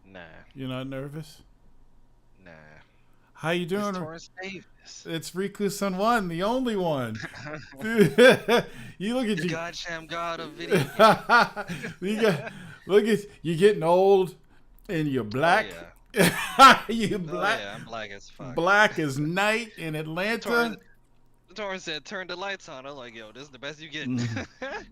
Nah, You're not nervous? nah. How you It's doing? Torrance Davis. It's Riku Sun One, the only one. You look at The you. goddamn god of video games. you got, look at you getting old, and you're Oh black. yeah. You Oh black, yeah, I'm black as fuck. black as night in Torrance Atlanta. Torrance said turn the lights on. I'm like, yo, this is the best you getting. Mhm.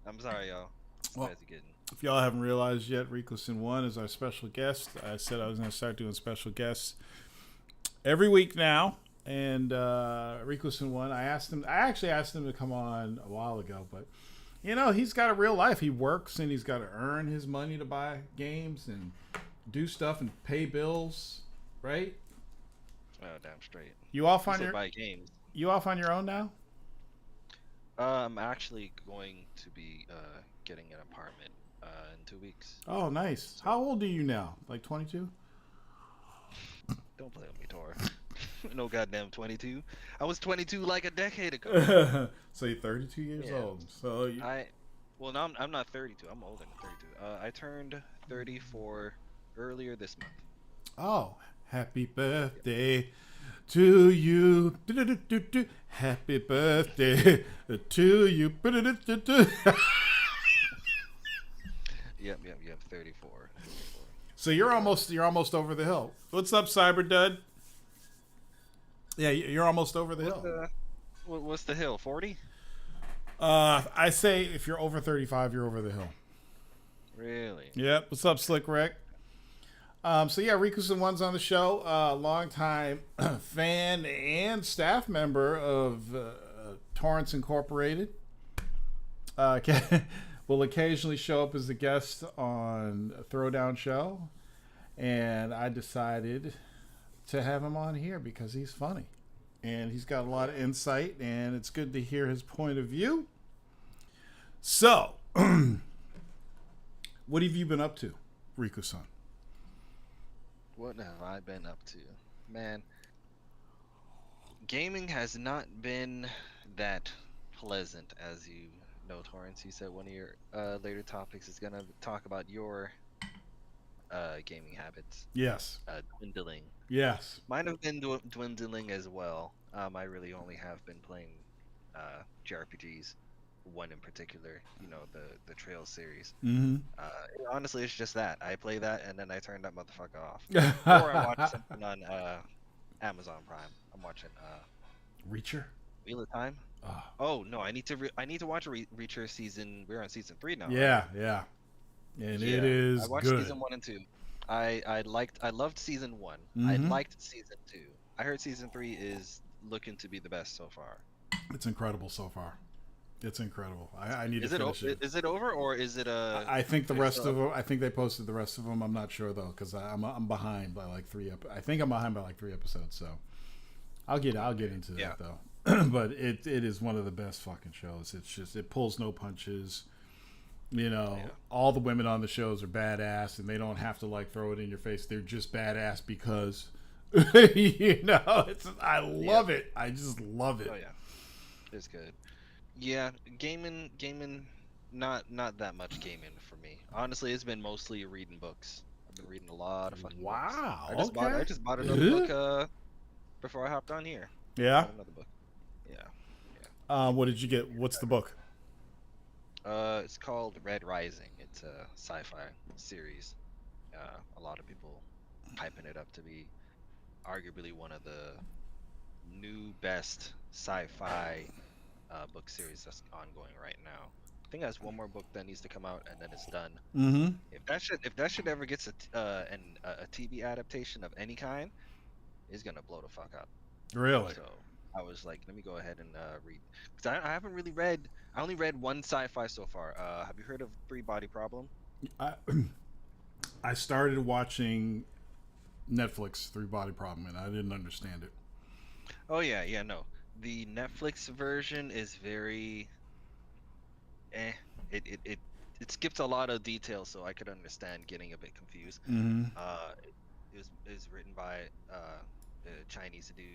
I'm sorry, y'all. It's the Well, best you getting. if y'all haven't realized yet, Riku Sun One is our special guest. I said I was going to start doing special guests every week now. And Riku Sun One, I asked him. I actually asked him to come on a while ago, but he's got a real life. He works and he's got to earn his money to buy games and do stuff and pay bills, right? Oh damn straight. You off You on said your buy games. you off on your own now? I'm actually going to be getting an apartment in 2 weeks. Oh, nice. So How old are you now? Like 22? don't play with me, Tor. No goddamn 22. I was 22 like a decade ago. So you're 32 years Yeah. old. So you, I well now I'm not 32. I'm older than 32. I turned 34 earlier this month. oh, happy Yep. birthday to you. Do-do-do-do-do. Happy birthday to you. Do-do-do-do-do. Yep. 34. 34. So you're almost over the hill. What's up, Cyber Dud? Yeah, you're almost over the What's hill. the what's the hill? 40? I say if you're over 35, you're over the hill. Really? Yep. What's up, Slick Rick? So yeah, Rikusen One's on the show. Longtime fan and staff member of Torrance Incorporated. Will occasionally show up as a guest on a Throwdown show, and I decided to have him on here because he's funny and he's got a lot of insight, and it's good to hear his point of view. So, what have you been up to, Riku-san? What have I been up to? Man, gaming has not been that pleasant, as you know, Torrance. You said one of your later topics is gonna talk about your gaming habits Yes. dwindling. Yes. Mine have been dwindling as well. I really only have been playing JRPGs. One in particular, the Trail series. Mm-hmm. Honestly, it's just that I play that and then I turn that motherfucker off, or I watch something on Amazon Prime. I'm watching Reacher. Wheel of Time. Oh. Oh no, I need to watch Reacher season. We're on season 3 now, right? Yeah, yeah, and Yeah, it I is watched good. season 1 and 2. I loved season 1. I Mm-hmm. liked season 2. I heard season 3 is looking to be the best so far. It's incredible so far. It's incredible. I need to Is it finish it. is it over or is it I think the there's rest still of them. I think they posted the rest of them. I'm not sure though because I'm behind by like I think I'm behind by like 3 episodes. So I'll get into yeah. that though. But it is one of the best fucking shows. It's just it pulls no punches. Yeah. All the women on the shows are badass, and they don't have to like throw it in your face. They're just badass because I Yeah. love it. I just love it. Oh yeah. It's good. Yeah, gaming, not that much gaming for me. Honestly, it's been mostly reading books. I've been reading a lot of fucking books. Wow. I Okay. just bought another book before I hopped on here. Yeah. Bought another book. Yeah. What did you get? What's the book? It's called Red Rising. It's a sci-fi series. A lot of people hyping it up to be arguably one of the new best sci-fi book series that's ongoing right now. I think there's one more book that needs to come out and then it's done. Mm-hmm. If that should ever gets a TV adaptation of any kind, it's gonna blow the fuck up. Really? So I was like, let me go ahead and read because I haven't really read. I only read one sci-fi so far. Have you heard of Three Body Problem? I I started watching Netflix Three Body Problem, and I didn't understand it. Oh yeah, no. The Netflix version is very eh. It skips a lot of details, so I could understand getting a bit confused. Mm-hmm. It was written by a Chinese dude,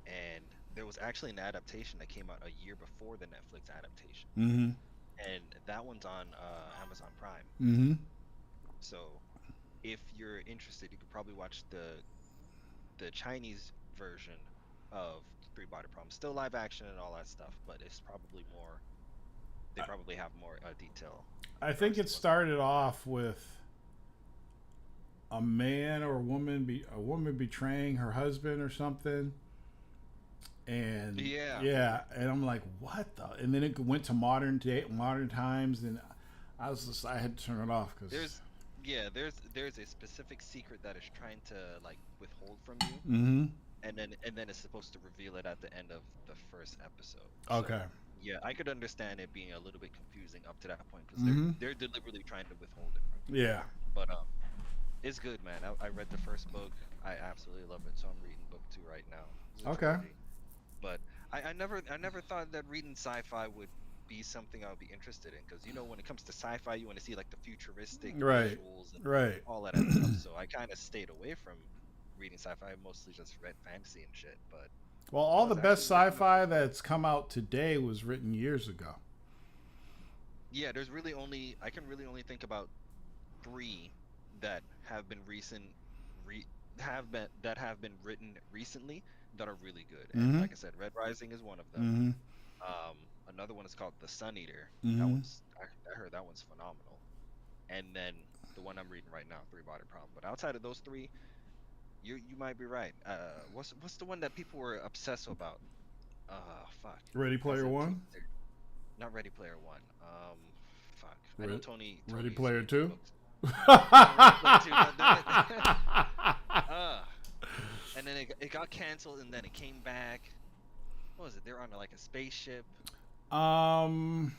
and there was actually an adaptation that came out a year before the Netflix adaptation, Mm-hmm. and that one's on Amazon Prime. Mm-hmm. So, if you're interested, you could probably watch the Chinese version of Three Body Problem. Still live action and all that stuff, but it's probably more. They probably have more detail in I think regards it to what's going started off with a man or a woman betraying her husband or something, on. and Yeah, yeah, and I'm like, what the? And then it went to modern times, and I had to turn it off because. there's yeah, there's a specific secret that is trying to like withhold from you, Mm-hmm. and then it's supposed to reveal it at the end of the first episode. Okay. So yeah, I could understand it being a little bit confusing up to that point because Mm-hmm. they're deliberately trying to withhold it from you. Yeah. But it's good, man. I read the first book. I absolutely love it. So I'm reading book two right now. It's a Okay. trilogy. But I never thought that reading sci-fi would be something I would be interested in because when it comes to sci-fi, you want to see like the futuristic Right. visuals and Right. all that other stuff. So I kind of stayed away from reading sci-fi. I mostly just read fantasy and shit. But Well, I all the was best actually looking up. sci-fi that's come out today was written years ago. Yeah, there's really only I can really only think about three that have been re, have been written recently that are really good. And Mm-hmm. like I said, Red Rising is one of them. Mm-hmm. Another one is called The Sun Eater. That Mm-hmm. one's I heard that one's phenomenal. And then the one I'm reading right now, Three Body Problem. But outside of those three, you might be right. What's the one that people were obsessed about? Fuck. Ready That's Player a One. not Ready Player One. Fuck. I know Re- Ready Tony's Player reading Two. books. Not Ready Player Two. God damn it. uh, and then it got canceled, and then it came back. What was it? They were on like a spaceship. um,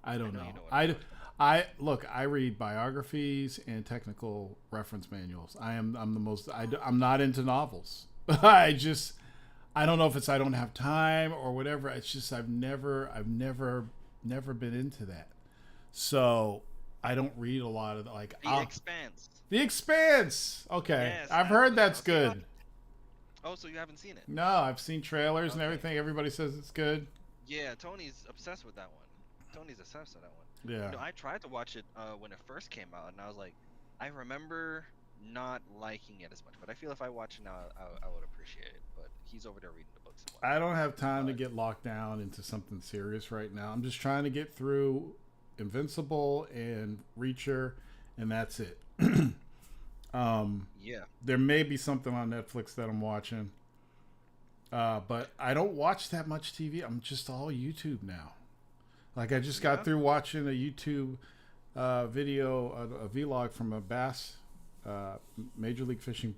I I don't know know. you know what I'm talking about. I look. I read biographies and technical reference manuals. I'm the most. I'm not into novels. I don't know if it's I don't have time or whatever. It's just never been into that. So I don't read a lot of like The Expanse. The Expanse. Okay, Yes, I've that's heard what it's that's called. So you have, good. oh, so you haven't seen it? No, I've seen trailers and Okay. everything. Everybody says it's good. Yeah, Tony's obsessed with that one. Tony's obsessed with that one. Yeah. I tried to watch it when it first came out, and I was like, I remember not liking it as much. But I feel if I watch it now, I would appreciate it. But he's over there reading the books and I whatnot. don't have time to But get locked down into something serious right now. I'm just trying to get through Invincible and Reacher, and that's it. yeah, There may be something on Netflix that I'm watching, but I don't watch that much TV. I'm just all YouTube now. Like I just got yeah, through watching a YouTube video, a vlog from a bass, Major League Fishing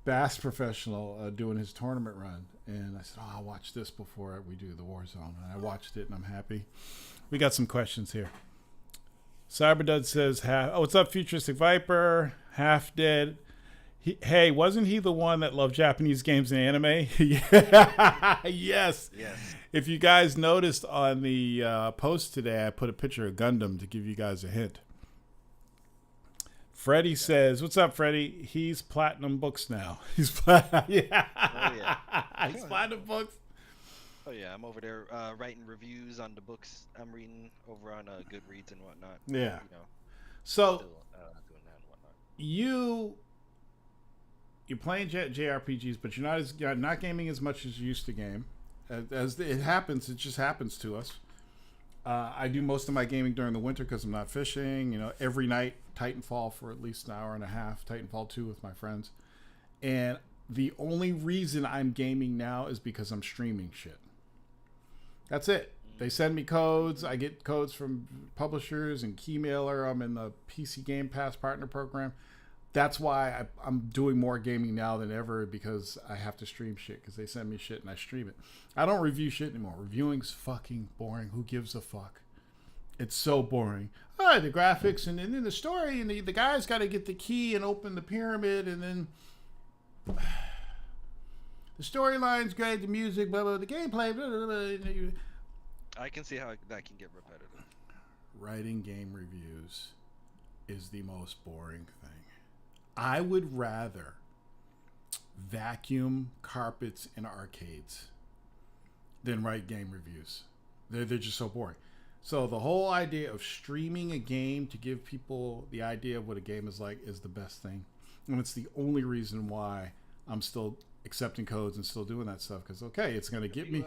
bass professional doing his tournament run, and I said, "Oh, I'll watch this before we do the Warzone." And I watched it, and I'm happy. We got some questions here. Cyberdud says, "Oh, what's up, Futuristic Viper? Half Dead. Hey, wasn't he the one that loved Japanese games and anime?" Yeah, yes. yes. If you guys noticed on the post today, I put a picture of Gundam to give you guys a hint. Freddie says, "What's up, Freddie? He's platinum books now. Yeah, Oh yeah. he's platinum books. Oh yeah. I'm over there writing reviews on the books I'm reading over on Goodreads and whatnot. Yeah. Still So doing that and whatnot. you're playing JRPGs, but you're not gaming as much as you used to game. As it happens, it just happens to us. I do most of my gaming during the winter because I'm not fishing. Every night Titanfall for at least an hour and a half. Titanfall 2 with my friends, and the only reason I'm gaming now is because I'm streaming shit. That's it. They send me codes. I get codes from publishers and Keymailer. I'm in the PC Game Pass partner program. That's why I'm doing more gaming now than ever, because I have to stream shit because they send me shit and I stream it. I don't review shit anymore. Reviewing's fucking boring. Who gives a fuck? It's so boring. The graphics and then the story, and the guy's got to get the key and open the pyramid, and then the storyline's great, the music, blah, blah, the gameplay, blah, blah, blah. I can see how that can get repetitive. Writing game reviews is the most boring thing. I would rather vacuum carpets in arcades than write game reviews. They're just so boring. So the whole idea of streaming a game to give people the idea of what a game is like is the best thing, and it's the only reason why I'm still accepting codes and still doing that stuff. Because okay, it's gonna Have get you me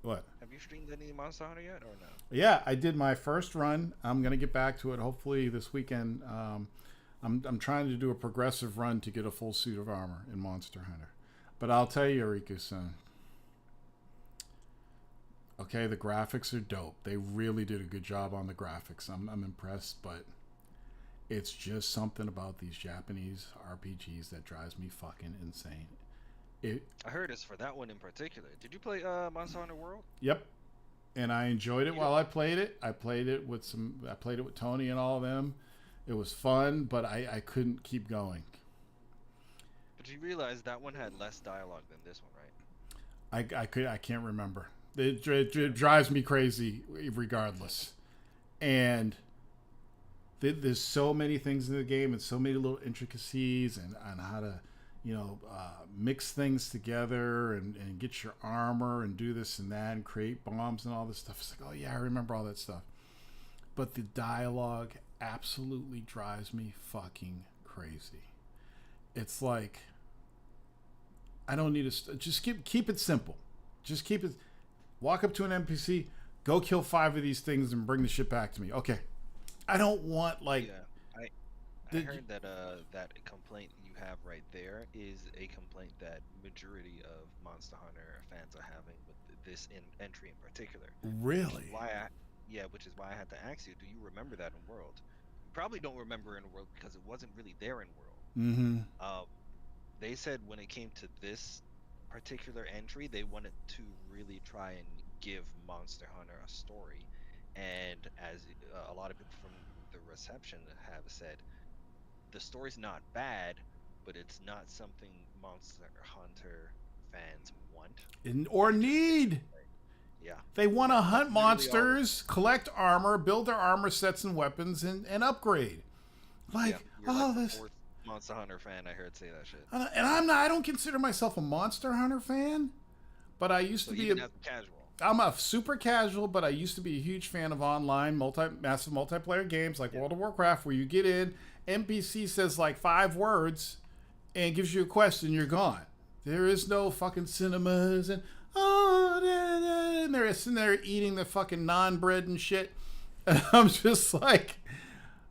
what? have you streamed any Monster Hunter yet or no? Yeah, I did my first run. I'm gonna get back to it hopefully this weekend. I'm trying to do a progressive run to get a full suit of armor in Monster Hunter. But I'll tell you, Riku-san, okay, the graphics are dope. They really did a good job on the graphics. I'm impressed, but it's just something about these Japanese RPGs that drives me fucking insane. It, I heard it's for that one in particular. Did you play Monster Hunter World? yep, and I enjoyed it You while I played it. I played it with Tony and all of them. It was fun, but I couldn't keep going. But you realize that one had less dialogue than this one, right? I can't remember. It drives me crazy regardless. And there's so many things in the game and so many little intricacies and how to, mix things together and get your armor and do this and that and create bombs and all this stuff. It's like, oh yeah, I remember all that stuff. But the dialogue absolutely drives me fucking crazy. It's like, I don't need to just keep it simple. Just keep it. Walk up to an NPC, go kill 5 of these things, and bring the shit back to me. Okay, I don't want like. Yeah, I heard that that complaint you have right there is a complaint that majority of Monster Hunter fans are having with this entry in particular. Really? Which is why I had to ask you, do you remember that in World? You probably don't remember in World because it wasn't really there in World. Mm-hmm. They said when it came to this particular entry, they wanted to really try and give Monster Hunter a story. And as a lot of people from the reception have said, the story's not bad, but it's not something Monster Hunter fans want Or need. Yeah. They want to hunt Literally monsters, collect armor, build their armor sets and weapons, and upgrade. Like, you're oh, like the this. fourth Monster Hunter fan I heard say that shit. And I'm not. I don't consider myself a Monster Hunter fan, but I used So to be even as a casual. I'm a super casual, but I used to be a huge fan of online massive multiplayer games like World of Warcraft, where you get in, NPC says like 5 words, and gives you a quest, and you're gone. There is no fucking cinemas and and they're sitting there eating the fucking non-bread and shit. And I'm just like,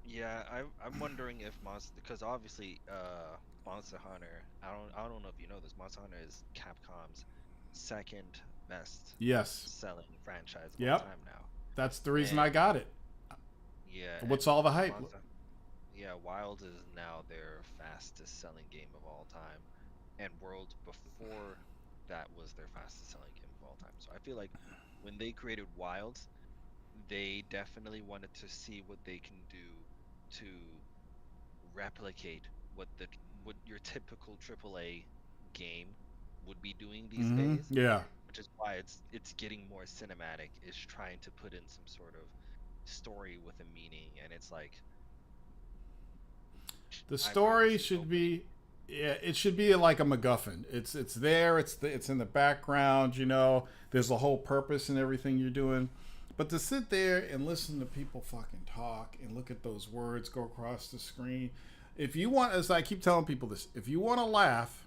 Yeah, I'm wondering if because obviously Monster Hunter, I don't know if you know this, Monster Hunter is Capcom's second best yes, selling franchise of all yep, time now. that's the reason And I got it. yeah, What's and all the hype? yeah, Wild is now their fastest selling game of all time, and World before that was their fastest selling game of all time. So I feel like when they created Wild, they definitely wanted to see what they can do to replicate what your typical AAA game would be doing these days, Yeah. which is why it's getting more cinematic. It's trying to put in some sort of story with a meaning, and it's like The I've heard story this is should so be, yeah, it should be like a MacGuffin. It's there. It's in the background. There's a whole purpose in everything you're doing. But to sit there and listen to people fucking talk and look at those words go across the screen, if you want, as I keep telling people this, if you want to laugh,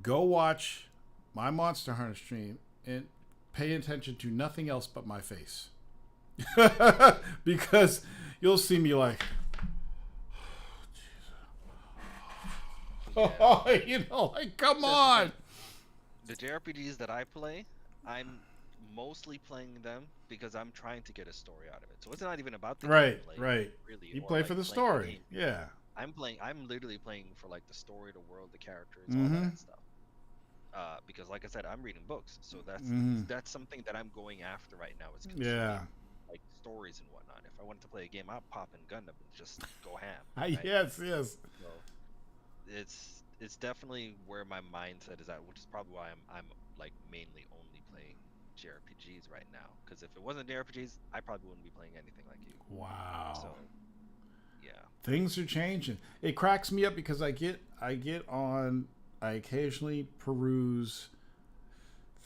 go watch my Monster Hunter stream and pay attention to nothing else but my face, because you'll see me like. yeah. Like, come on. The JRPGs that I play, I'm mostly playing them because I'm trying to get a story out of it. So it's not even about the Right, gameplay, right. really. You or play like for the playing story. game. Yeah. I'm literally playing for like the story, the world, the characters, all Mm-hmm. that stuff. Because like I said, I'm reading books, so that's something that I'm going after right now. Is consuming Yeah. like stories and whatnot. If I wanted to play a game, I'd pop in Gundam and just go ham. Ah, right? yes. So it's definitely where my mindset is at, which is probably why I'm like mainly only playing JRPGs right now. Because if it wasn't JRPGs, I probably wouldn't be playing anything like you. Wow. So yeah, Things are changing. It cracks me up because I occasionally peruse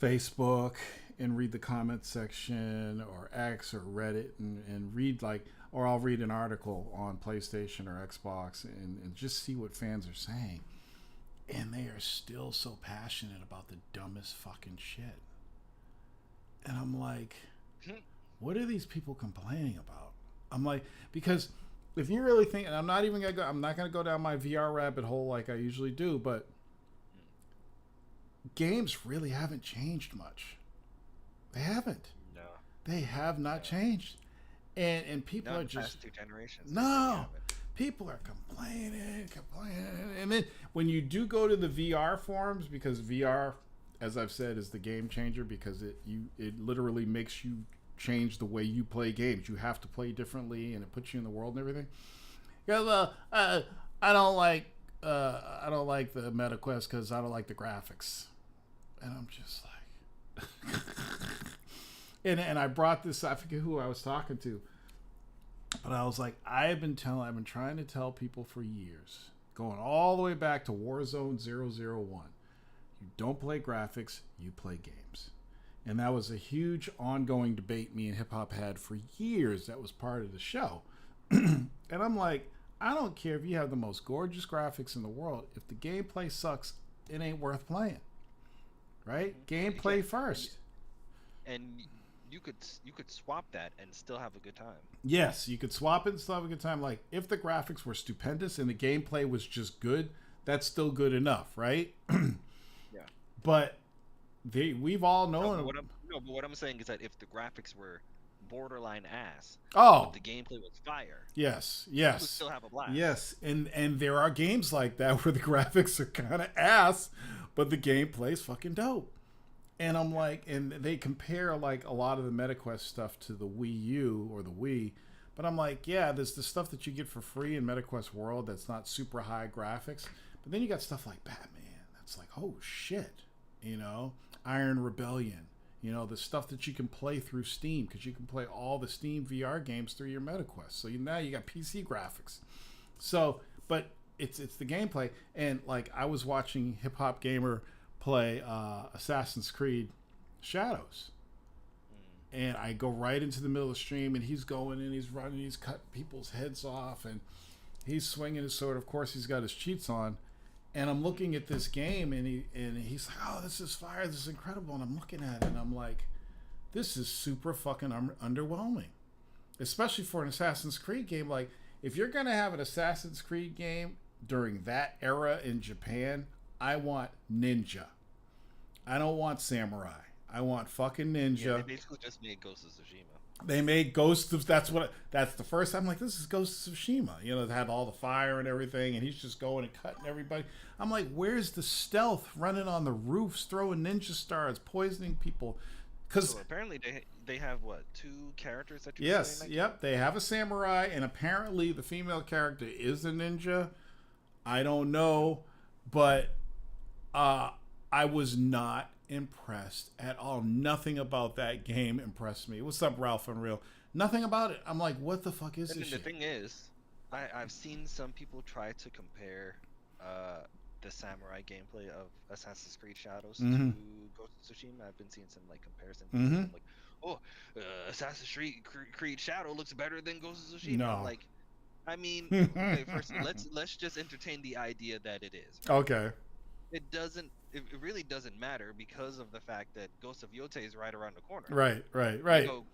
Facebook and read the comment section or X or Reddit and read like, or I'll read an article on PlayStation or Xbox and just see what fans are saying. And they are still so passionate about the dumbest fucking shit. And I'm like, what are these people complaining about? I'm like, because if you really think, and I'm not gonna go down my VR rabbit hole like I usually do, but games really haven't changed much. They haven't. No. They have not changed. And people Not are in the just past 2 generations. no. People are complaining, and then when you do go to the VR forums, because VR, as I've said, is the game changer because it literally makes you change the way you play games. You have to play differently, and it puts you in the world and everything. Yeah, well, I don't like the MetaQuest because I don't like the graphics, and I'm just like, and I brought this. I forget who I was talking to. But I was like, I've been trying to tell people for years, going all the way back to Warzone 001. You don't play graphics, you play games. And that was a huge ongoing debate me and Hip Hop had for years. That was part of the show. And I'm like, I don't care if you have the most gorgeous graphics in the world. If the gameplay sucks, it ain't worth playing. Right? Gameplay first. And you could swap that and still have a good time. Yes, you could swap it and still have a good time. Like, if the graphics were stupendous and the gameplay was just good, that's still good enough, right? Yeah. But we've all known... but what I'm saying is that if the graphics were borderline ass, but the gameplay was fire. Yes. You would still have a blast. Yes, and there are games like that where the graphics are kind of ass, but the gameplay's fucking dope. And I'm like, and they compare like a lot of the MetaQuest stuff to the Wii U or the Wii. But I'm like, yeah, there's the stuff that you get for free in MetaQuest World that's not super high graphics. But then you got stuff like Batman. That's like, oh shit. You know, Iron Rebellion. You know, the stuff that you can play through Steam because you can play all the Steam VR games through your MetaQuest. So now you got PC graphics. So, but it's the gameplay. And like, I was watching Hip Hop Gamer play Assassin's Creed Shadows, and I go right into the middle of the stream, and he's going and he's running, he's cutting people's heads off, and he's swinging his sword. Of course, he's got his cheats on, and I'm looking at this game, and he's like, "Oh, this is fire! This is incredible!" And I'm looking at it, and I'm like, "This is super fucking underwhelming, especially for an Assassin's Creed game. Like, if you're gonna have an Assassin's Creed game during that era in Japan, I want ninja. I don't want samurai. I want fucking ninja." Yeah, they basically just made Ghost of Tsushima. They made Ghost of... That's the first time I'm like, this is Ghost of Tsushima. You know, it had all the fire and everything, and he's just going and cutting everybody. I'm like, where's the stealth? Running on the roofs, throwing ninja stars, poisoning people. Because so apparently they have, what, 2 characters that you yes, play? Yep. They have a samurai, and apparently the female character is a ninja. I don't know, but... I was not impressed at all. Nothing about that game impressed me. What's up, Ralph Unreal? Nothing about it. I'm like, what the fuck is this shit? The thing is, I've seen some people try to compare the samurai gameplay of Assassin's Creed Shadows to Ghost of Tsushima. I've been seeing some like comparison videos like, oh, Assassin's Creed Shadow looks better than Ghost of Tsushima. No. Like, I mean, okay, first let's just entertain the idea that it is. Right? Okay. It really doesn't matter because of the fact that Ghost of Yote is right around the corner. Right. So,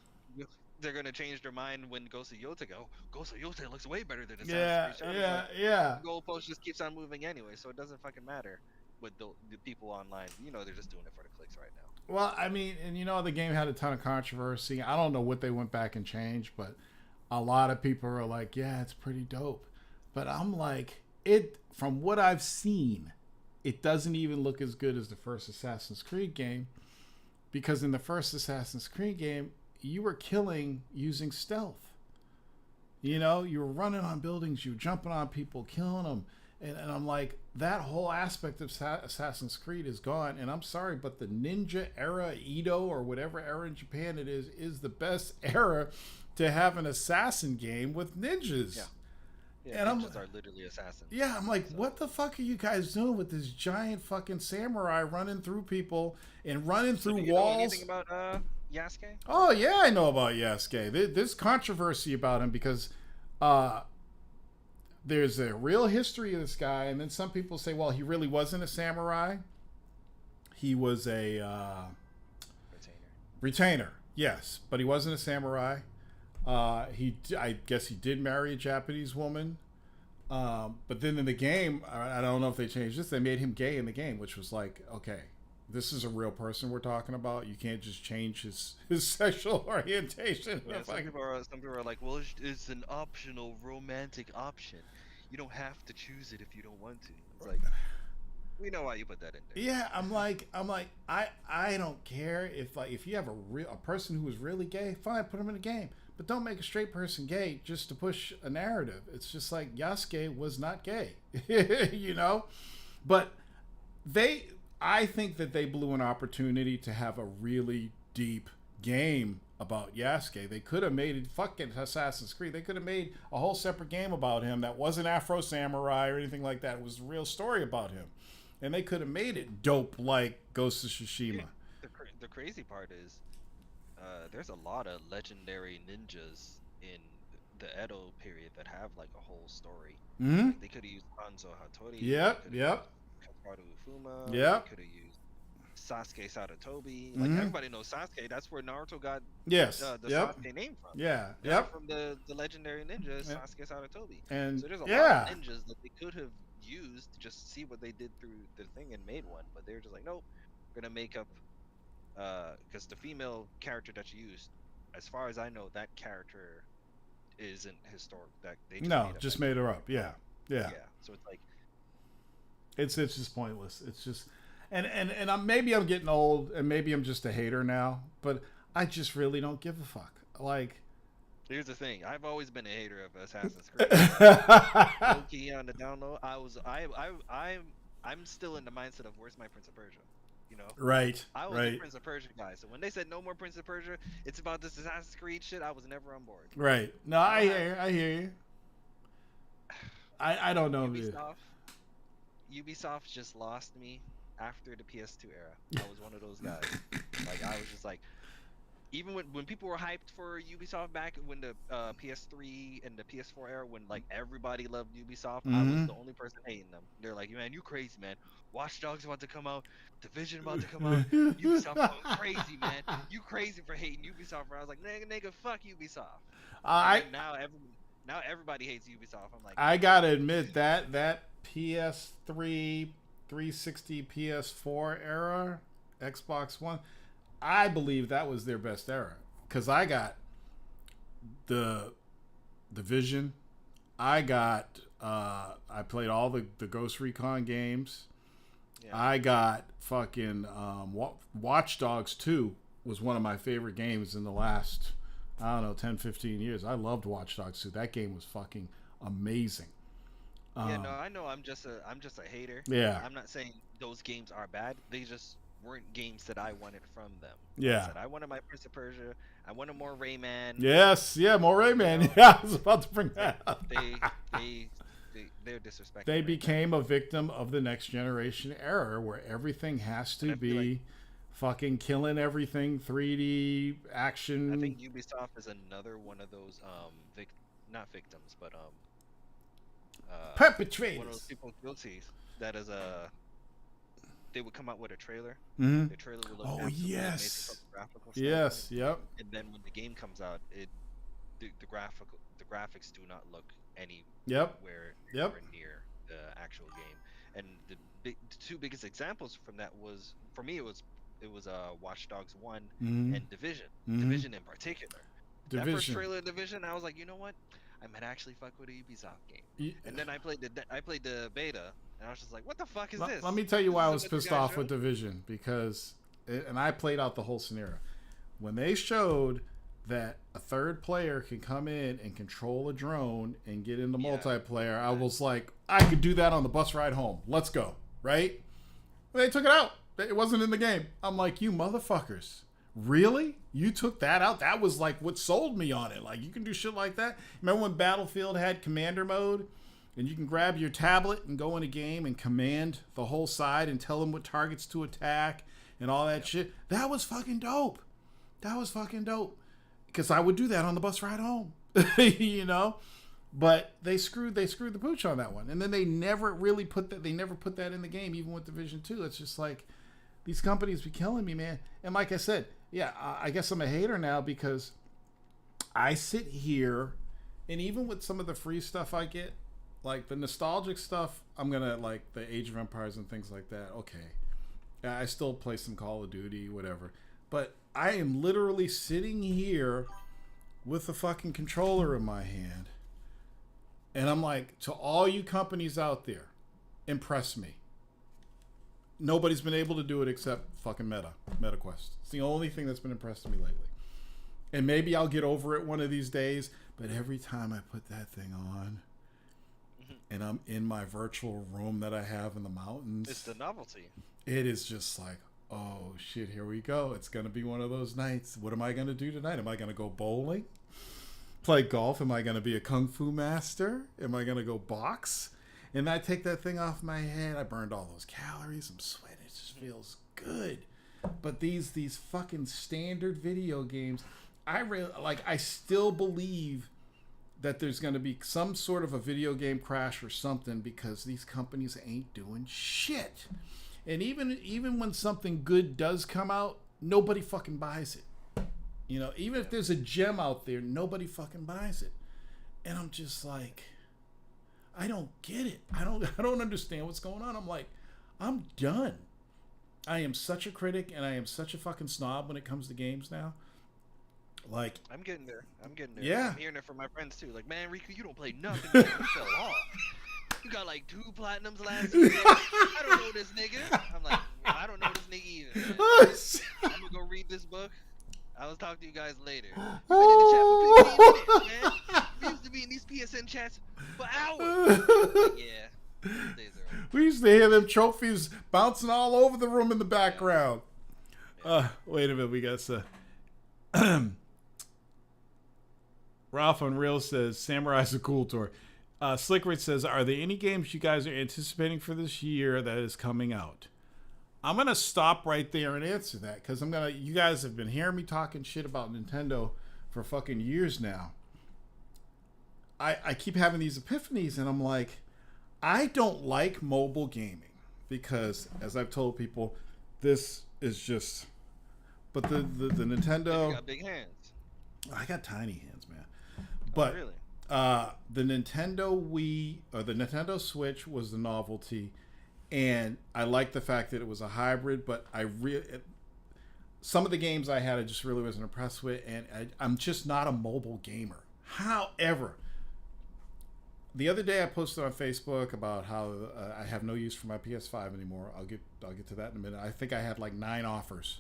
they're gonna change their mind when Ghost of Yote go. Ghost of Yote looks way better than Assassin's Creed Shadows. Yeah. The goalpost just keeps on moving anyway, so it doesn't fucking matter with the people online. You know, they're just doing it for the clicks right now. Well, I mean, and you know, the game had a ton of controversy. I don't know what they went back and changed, but a lot of people are like, yeah, it's pretty dope. But I'm like, from what I've seen, it doesn't even look as good as the first Assassin's Creed game, because in the first Assassin's Creed game, you were killing using stealth. You know, you were running on buildings, you were jumping on people, killing them. And I'm like, that whole aspect of Assassin's Creed is gone. And I'm sorry, but the ninja era, Edo, or whatever era in Japan it is the best era to have an assassin game with ninjas. Yeah. Yeah, And I'm ninjas are literally assassins. yeah, I'm like, what So, the fuck are you guys doing with this giant fucking samurai running through people and running so through do you know anything walls? about Yasuke? Or Oh yeah, I know about Yasuke. There's controversy about him because uh, there's a real history of this guy, and then some people say, well, he really wasn't a samurai. He was a retainer? retainer, yes, but he wasn't a samurai. I guess he did marry a Japanese woman. But then in the game, I don't know if they changed this. They made him gay in the game, which was like, okay, this is a real person we're talking about. You can't just change his sexual orientation. Yeah, some people are like, well, it's an optional romantic option. You don't have to choose it if you don't want to. It's like, we know why you put that in there. Yeah, I don't care if you have a person who is really gay, fine, put him in a game, but don't make a straight person gay just to push a narrative. It's just like Yasuke was not gay, you know, but I think that they blew an opportunity to have a really deep game about Yasuke. They could have made it fucking Assassin's Creed. They could have made a whole separate game about him that wasn't Afro Samurai or anything like that. It was a real story about him. And they could have made it dope like Ghost of Tsushima. The crazy part is, there's a lot of legendary ninjas in the Edo period that have like a whole story. Mm-hmm. Like, they could have used Hanzo Hattori. Yep. Katsuro Ufuma. Yep. They could have used Sasuke Sarutobi. Mm-hmm. Like, everybody knows Sasuke. That's where Naruto got Yes. the Sasuke name from. Yeah. From the legendary ninja Sasuke Sarutobi. And so there's a lot of ninjas that they could have used to just see what they did through the thing and made one, but they're just like, nope, we're gonna make up because the female character that you used, as far as I know, that character isn't historic. That they just made her up. Yeah. So it's like it's just pointless. It's just and maybe I'm getting old and maybe I'm just a hater now, but I just really don't give a fuck. Like, here's the thing. I've always been a hater of Assassin's Creed. Low-key on the down low, I'm still in the mindset of where's my Prince of Persia, you know? Right. I was a Prince of Persia guy, so when they said no more Prince of Persia, it's about this Assassin's Creed shit, I was never on board. Right. No, I hear you. I don't know. Ubisoft just lost me after the PS2 era. I was one of those guys. Like, I was just like, even when people were hyped for Ubisoft back when the PS3 and the PS4 era, when like everybody loved Ubisoft, I was the only person hating them. They're like, man, you crazy, man. Watch Dogs about to come out, Division about to come out, Ubisoft going crazy, man. You crazy for hating Ubisoft. I was like, nigga, fuck Ubisoft. Now everybody hates Ubisoft. I'm like, I gotta admit that PS3, 360, PS4 era, Xbox One, I believe that was their best era because I got the Division, I played all the Ghost Recon games. Yeah. I got fucking Watch Dogs 2 was one of my favorite games in the last, I don't know, 10, 15 years. I loved Watch Dogs 2. That game was fucking amazing. Yeah, no, I know. I'm just a hater. Yeah. I'm not saying those games are bad. They just weren't games that I wanted from them. Yeah. I wanted my Prince of Persia. I wanted more Rayman. Yes, yeah, more Rayman. You know? Yeah, I was about to bring that up. They're disrespectful. They became a victim of the next generation era where everything has to be fucking killing everything, 3D action. I think Ubisoft is another one of those not victims, but perpetrators. One of those people guilty that is they would come out with a trailer. Mm-hmm. The trailer would look yes, amazing from the graphical yes, standpoint. yep. And then when the game comes out, the graphics do not look anywhere near the actual game. And the two biggest examples from that was, for me, it was Watch Dogs 1 and Division. Division in particular. That first trailer of Division, I was like, you know what? I might actually fuck with a Ubisoft game. And then I played the beta, and I was just like, what the fuck is this? Let me tell you why I was pissed off with Division, because, and I played out the whole scenario. When they showed that a third player can come in and control a drone and get into multiplayer, I was like, I could do that on the bus ride home. Let's go, right? They took it out. It wasn't in the game. I'm like, you motherfuckers. Really? You took that out? That was like what sold me on it. Like, you can do shit like that. Remember when Battlefield had commander mode? And you can grab your tablet and go in a game and command the whole side and tell them what targets to attack and all that shit. That was fucking dope. That was fucking dope. Because I would do that on the bus ride home. You know? But they screwed the pooch on that one. And then they never really put that in the game, even with Division 2. It's just like, these companies be killing me, man. And like I said, yeah, I guess I'm a hater now because I sit here, and even with some of the free stuff I get, like the nostalgic stuff, I'm gonna like the Age of Empires and things like that. Okay, yeah, I still play some Call of Duty, whatever. But I am literally sitting here with the fucking controller in my hand, and I'm like, to all you companies out there, impress me. Nobody's been able to do it except fucking MetaQuest. It's the only thing that's been impressed me lately. And maybe I'll get over it one of these days, but every time I put that thing on and I'm in my virtual room that I have in the mountains, It's the novelty. it is just like, oh shit, here we go. It's going to be one of those nights. What am I going to do tonight? Am I going to go bowling? Play golf? Am I going to be a kung fu master? Am I going to go box? And I take that thing off my head. I burned all those calories. I'm sweating. It just feels good. But these fucking standard video games, I still believe that there's going to be some sort of a video game crash or something because these companies ain't doing shit. And even when something good does come out, nobody fucking buys it. You know, even if there's a gem out there, nobody fucking buys it. And I'm just like, I don't get it. I don't understand what's going on. I'm like, I'm done. I am such a critic and I am such a fucking snob when it comes to games now. Like, I'm getting there. Yeah. I'm hearing it from my friends too. Like, man, Riku, you don't play nothing. Man. You fell off. You got like 2 platinums last year. I don't know this nigga. I'm like, well, I don't know this nigga either. Man. I'm gonna go read this book. I will talk to you guys later. You've been in the chat for 15 minutes, man. We used to be in these PSN chats for hours. Like, yeah. Those days are over. We used to hear them trophies bouncing all over the room in the background. Wait a minute, we got Ralph Unreal says Samurai's a cool tour. Slickridge says, are there any games you guys are anticipating for this year that is coming out? I'm gonna stop right there and answer that because you guys have been hearing me talking shit about Nintendo for fucking years now. I keep having these epiphanies and I'm like, I don't like mobile gaming because, as I've told people, this is just. But the Nintendo. You got big hands. I got tiny hands, man. But really? The Nintendo Wii or the Nintendo Switch was the novelty, and I like the fact that it was a hybrid. But some of the games I had, I just really wasn't impressed with, and I'm just not a mobile gamer. However, the other day I posted on Facebook about how I have no use for my PS5 anymore. I'll get to that in a minute. I think I had like 9 offers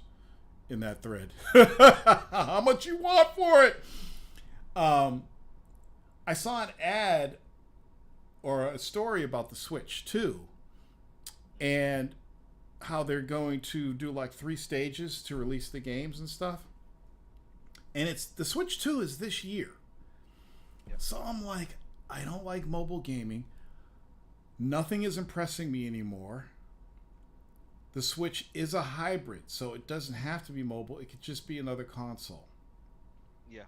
in that thread. How much you want for it? I saw an ad or a story about the Switch 2 and how they're going to do like 3 stages to release the games and stuff. And it's the Switch 2 is this year. Yep. So I'm like, I don't like mobile gaming. Nothing is impressing me anymore. The Switch is a hybrid, so it doesn't have to be mobile. It could just be another console. Yeah.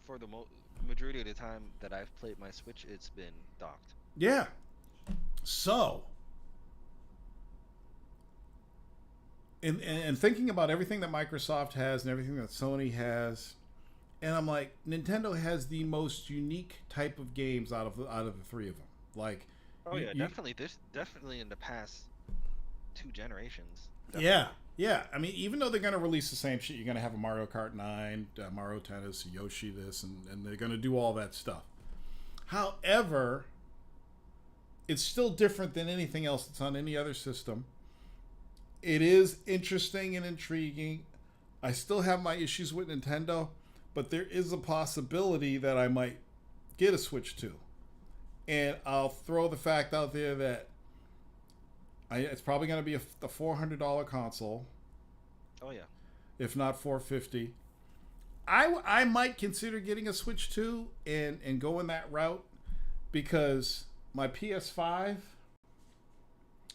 For the majority of the time that I've played my Switch, it's been docked. Yeah. So, and thinking about everything that Microsoft has and everything that Sony has, and I'm like, Nintendo has the most unique type of games out of the 3 of them. Like, oh yeah, definitely. This definitely in the past 2 generations. Definitely. Yeah. I mean, even though they're going to release the same shit, you're going to have a Mario Kart 9, Mario Tennis, Yoshi this, and they're going to do all that stuff. However, it's still different than anything else that's on any other system. It is interesting and intriguing. I still have my issues with Nintendo, but there is a possibility that I might get a Switch 2. And I'll throw the fact out there that it's probably going to be a $400 console. Oh yeah. if not 450. I might consider getting a Switch 2 and going that route because my PS5,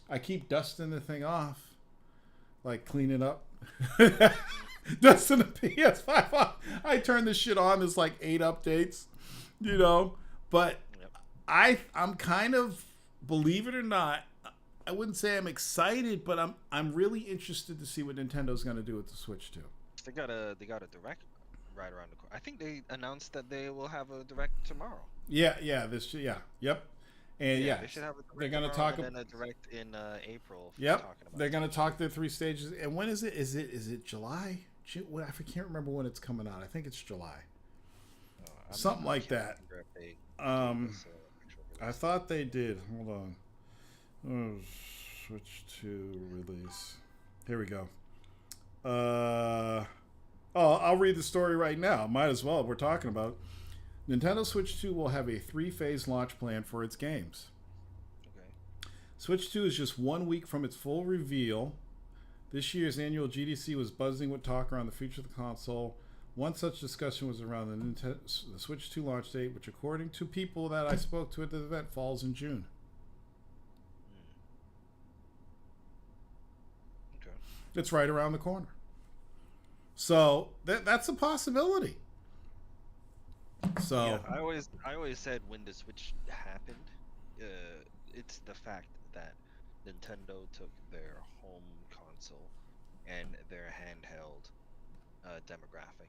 I keep dusting the thing off, like cleaning up. Dusting the PS5 off. I turn this shit on. There's like 8 updates, you know. But Yep. I'm kind of, believe it or not, I wouldn't say I'm excited, but I'm really interested to see what Nintendo's going to do with the Switch 2. They got a direct right around the corner. I think they announced that they will have a direct tomorrow. Yep. And Yeah, yeah, they should have a they're direct gonna tomorrow talk. and then a direct in April Yep, talking about they're gonna Switch talk 2. their 3 stages. And when is it? Is it July? I can't remember when it's coming out. I think it's July, something I like can't that. remember if they gave Um, us an actual I release date. thought they did. Hold on. Oh, Switch 2 release. Here we go. I'll read the story right now. Might as well. We're talking about Nintendo Switch 2 will have a 3-phase launch plan for its games. Okay. Switch 2 is just 1 week from its full reveal. This year's annual GDC was buzzing with talk around the future of the console. One such discussion was around the Switch 2 launch date, which, according to people that I spoke to at the event, falls in June. Hmm. Okay. It's right around the corner. So that's a possibility. Yeah, So, I always said when the Switch happened, it's the fact that Nintendo took their home console and their handheld demographic,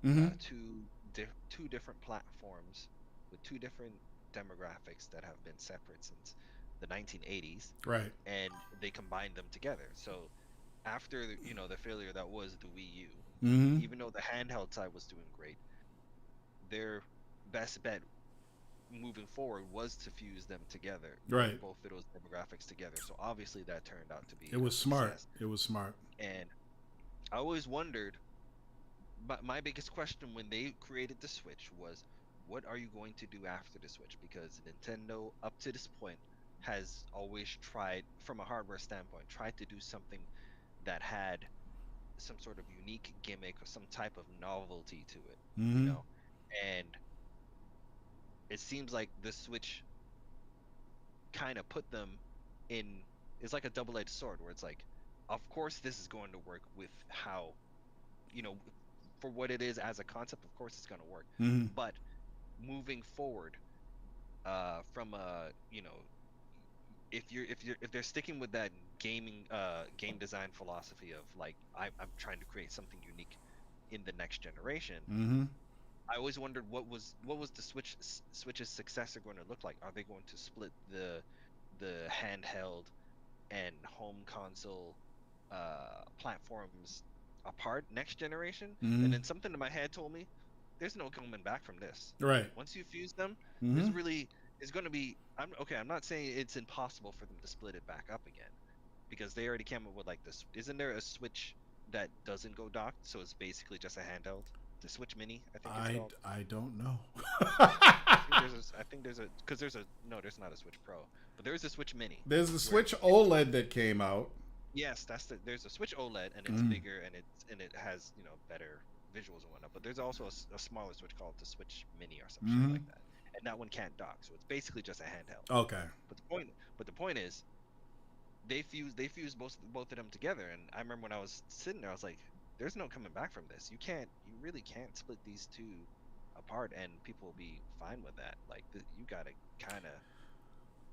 mm-hmm. two different platforms with two different demographics that have been separate since the 1980s, Right. and they combined them together. So after the failure that was the Wii U, Mm-hmm. even though the handheld side was doing great, their best bet moving forward was to fuse them together, Right. both of those demographics together. So obviously that turned out to be It a was smart. success. It was smart. And I always wondered, but my biggest question when they created the Switch was, what are you going to do after the Switch? Because Nintendo, up to this point, has always tried, from a hardware standpoint, tried to do something that had some sort of unique gimmick or some type of novelty to it, you Mm-hmm. know? And it seems like the Switch kind of put them in, it's like a double-edged sword where it's like, of course this is going to work with how, you know, for what it is as a concept, of course it's going to work. Mm-hmm. But moving forward, from a, if they're sticking with that game design philosophy of like I'm trying to create something unique in the next generation. Mm-hmm. I always wondered what was the Switch's successor going to look like. Are they going to split the handheld and home console platforms apart next generation? Mm-hmm. And then something in my head told me there's no coming back from this. Right. Once you fuse them, Mm-hmm. there's really is going to be. I'm not saying it's impossible for them to split it back up again because they already came up with like this. Isn't there a Switch that doesn't go docked, so it's basically just a handheld? The Switch Mini, I think it's called. I don't know. I think there's a because there's a no, there's not a Switch Pro, but there's a Switch Mini There's the where Switch OLED that came out. yes, there's a Switch OLED and it's Mm. bigger and it has better visuals and whatnot. But there's also a smaller Switch called the Switch Mini or some shit Mm-hmm. like that, and that one can't dock, so it's basically just a handheld. Okay. But the point is they fuse both of them together, and I remember when I was sitting there, I was like, "There's no coming back from this. You really can't split these two apart, and people will be fine with that. Like you gotta kind of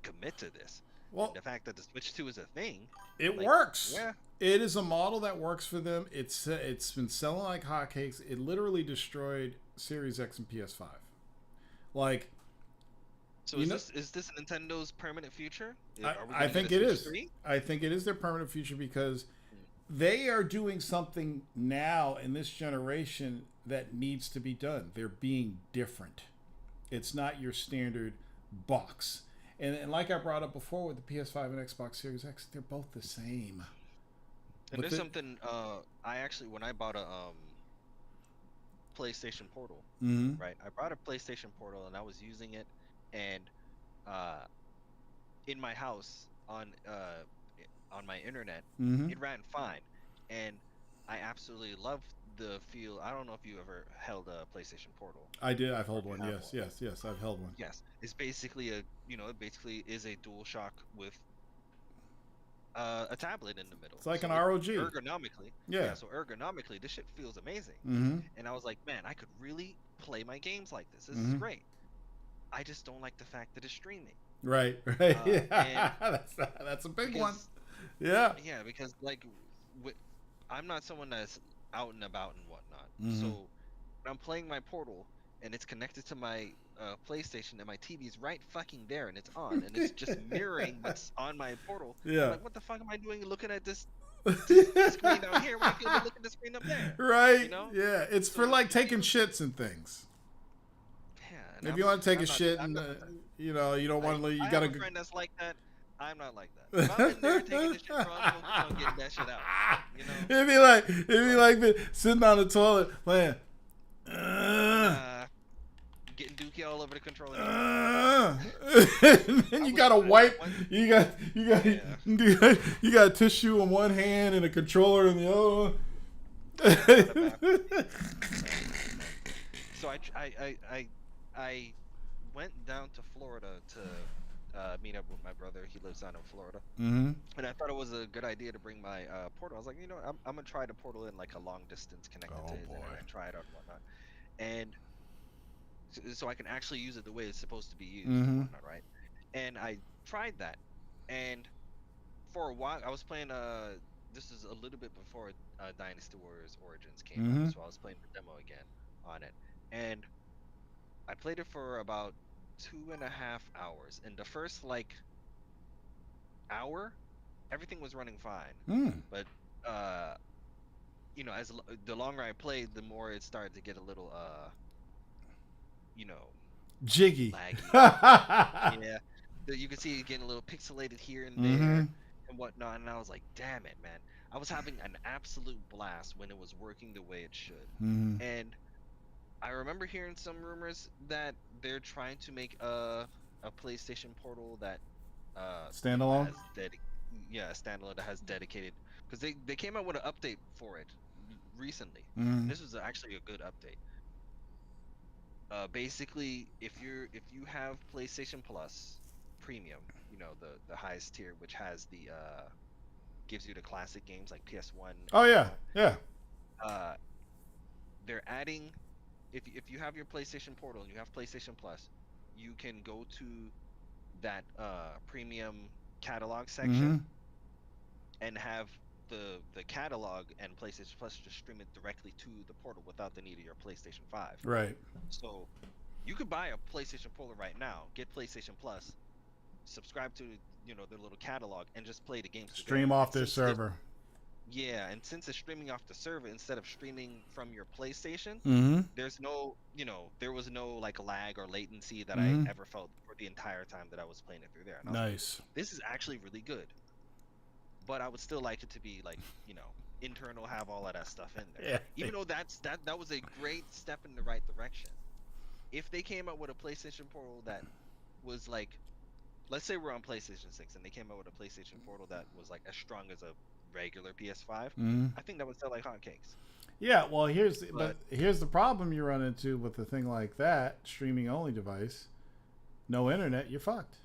commit to this, and Well, the fact that the Switch 2 is a thing, it like works. yeah, It is a model that works for them. It's been selling like hotcakes. It literally destroyed Series X and PS5. Like, so you is know, this Nintendo's permanent future? Are we I gonna get a think it Switch is. 3? I think it is their permanent future because they are doing something now in this generation that needs to be done. They're being different. It's not your standard box. And like I brought up before with the PS5 and Xbox Series X, they're both the same. And But there's the, something I actually when I bought a PlayStation Portal, mm-hmm. right? I bought a PlayStation Portal and I was using it, and uh, in my house on my internet, Mm-hmm. it ran fine, and I absolutely love the feel. I don't know if you ever held a PlayStation Portal I did. I've or held if you one. have Yes, one. yes, yes. I've held one. Yes, it's basically it basically is a DualShock with a tablet in the middle. It's like an So it ROG. ergonomically, Yeah. yeah, so ergonomically, this shit feels amazing. Mm-hmm. And I was like, man, I could really play my games like this. This is Mm-hmm. great. I just don't like the fact that it's streaming. Right. Right. And Yeah. That's a big one. because Yeah. yeah, because like I'm not someone that's out and about and whatnot. Mm-hmm. So when I'm playing my Portal and it's connected to my PlayStation and my TV's right fucking there and it's on and it's just mirroring what's on my Portal, I'm Yeah. like, what the fuck am I doing looking at this screen down here when I could look at the screen up there? You Right. know? Yeah. It's So for like it taking feels shits and things. yeah. And If you want to take a I'm not shit I'm and not you don't want to, you I have gotta. a friend that's like that. I'm not like that. If I'm in there taking this shit, bro, I'm focused on getting that shit out. You know? It'd be like sitting on the toilet playing. Nah, getting dookie all over the controller. And then I you was gotta I was wipe. one yeah. You got a tissue in one hand and a controller in the other. Yeah, not a bad so I went down to Florida to meet up with my brother. He lives down in Florida, Mm-hmm. and I thought it was a good idea to bring my Portal. I was like, you know, I'm gonna try to Portal in like a long distance connected to Oh his boy. internet, try it out and whatnot, and so I can actually use it the way it's supposed to be used and Mm-hmm. whatnot, right? And I tried that, and for a while I was playing. This is a little bit before Dynasty Warriors Origins came Mm-hmm. out, so I was playing the demo again on it, and I played it for about 2.5 hours. In the first like hour, everything was running fine, Mm. but uh, the longer I played, the more it started to get a little you know, Jiggy. laggy. Yeah, you can see it getting a little pixelated here and Mm-hmm. there and whatnot. And I was like, damn it, man. I was having an absolute blast when it was working the way it should. Mm-hmm. And I remember hearing some rumors that they're trying to make a PlayStation Portal that Standalone. has yeah, a standalone that has dedicated because they came out with an update for it recently. Mm-hmm. And this was actually a good update. Basically, if you have PlayStation Plus Premium, the highest tier, which has the gives you the classic games like PS1 Oh and yeah. Yeah. uh, they're adding if you have your PlayStation Portal and you have PlayStation Plus, you can go to that premium catalog Mm-hmm. section and have the catalog and PlayStation Plus just stream it directly to the portal without the need of your PlayStation 5. Right. So you could buy a PlayStation Portal right now, get PlayStation Plus, subscribe to their little catalog, and just play the games through there. Stream off And their server. yeah, and since it's streaming off the server instead of streaming from your PlayStation, Mm-hmm. there's no, there was no like lag or latency that I Mm-hmm. ever felt for the entire time that I was playing it through there. And I was like, Nice. this is actually really good. But I would still like it to be like, internal, have all of that stuff in there. Yeah. Even though that was a great step in the right direction. If they came out with a PlayStation Portal that was like, let's say we're on PlayStation 6 and they came out with a PlayStation Portal that was like as strong as a regular PS5, Mm-hmm. I think that would sell like hotcakes. Yeah. Well, here's But the problem you run into with a thing like that, streaming only device, no internet, you're fucked.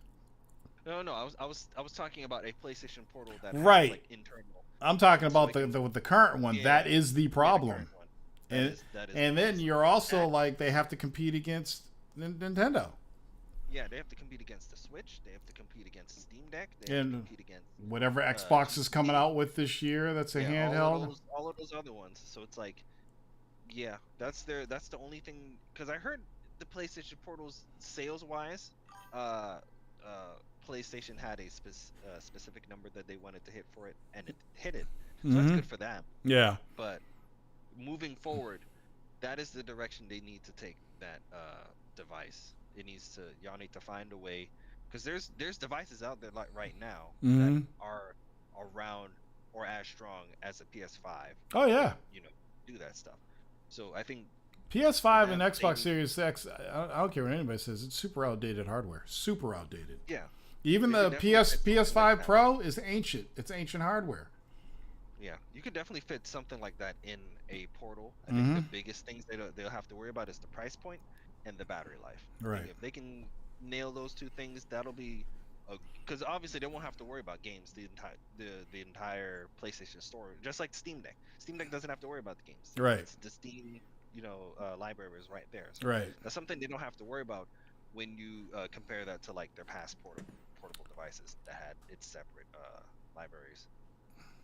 no, I was talking about a PlayStation Portal that has Right. like internal. I'm talking So about it can, the current one. yeah, That is the yeah, the problem. current one. And That is and what it then is. you're also That like they have to compete against Nintendo Yeah, they have to compete against the Switch. They have to compete against Steam Deck. They have to and compete against whatever Xbox is coming PC. out with this year. That's a Yeah, handheld. all of those other ones. So it's like, yeah, that's the only thing. Because I heard the PlayStation Portals sales wise, uh, PlayStation had a specific number that they wanted to hit for it, and it hit it. So that's Mm-hmm. good for them. Yeah. But moving forward, that is the direction they need to take that device. Y'all need to find a way because there's devices out there like right now that Mm-hmm. are around or as strong as a PS5 Oh that yeah. do that stuff. So I think for PS5 and them they Xbox need Series X. I don't care what anybody says. It's super outdated hardware. Super outdated. yeah Even they could the definitely get something like PS5 that. Pro is ancient. It's ancient hardware. Yeah, you could definitely fit something like that in a Portal. I think Mm-hmm. the biggest things they'll have to worry about is the price point and the battery life. I think Right. if they can nail those two things, that'll be because obviously they won't have to worry about games the entire PlayStation store, just like Steam Deck. Steam Deck doesn't have to worry about the games. Right. It's the Steam, library is right there. So Right. that's something they don't have to worry about when you compare that to like their past portable devices that had its separate libraries.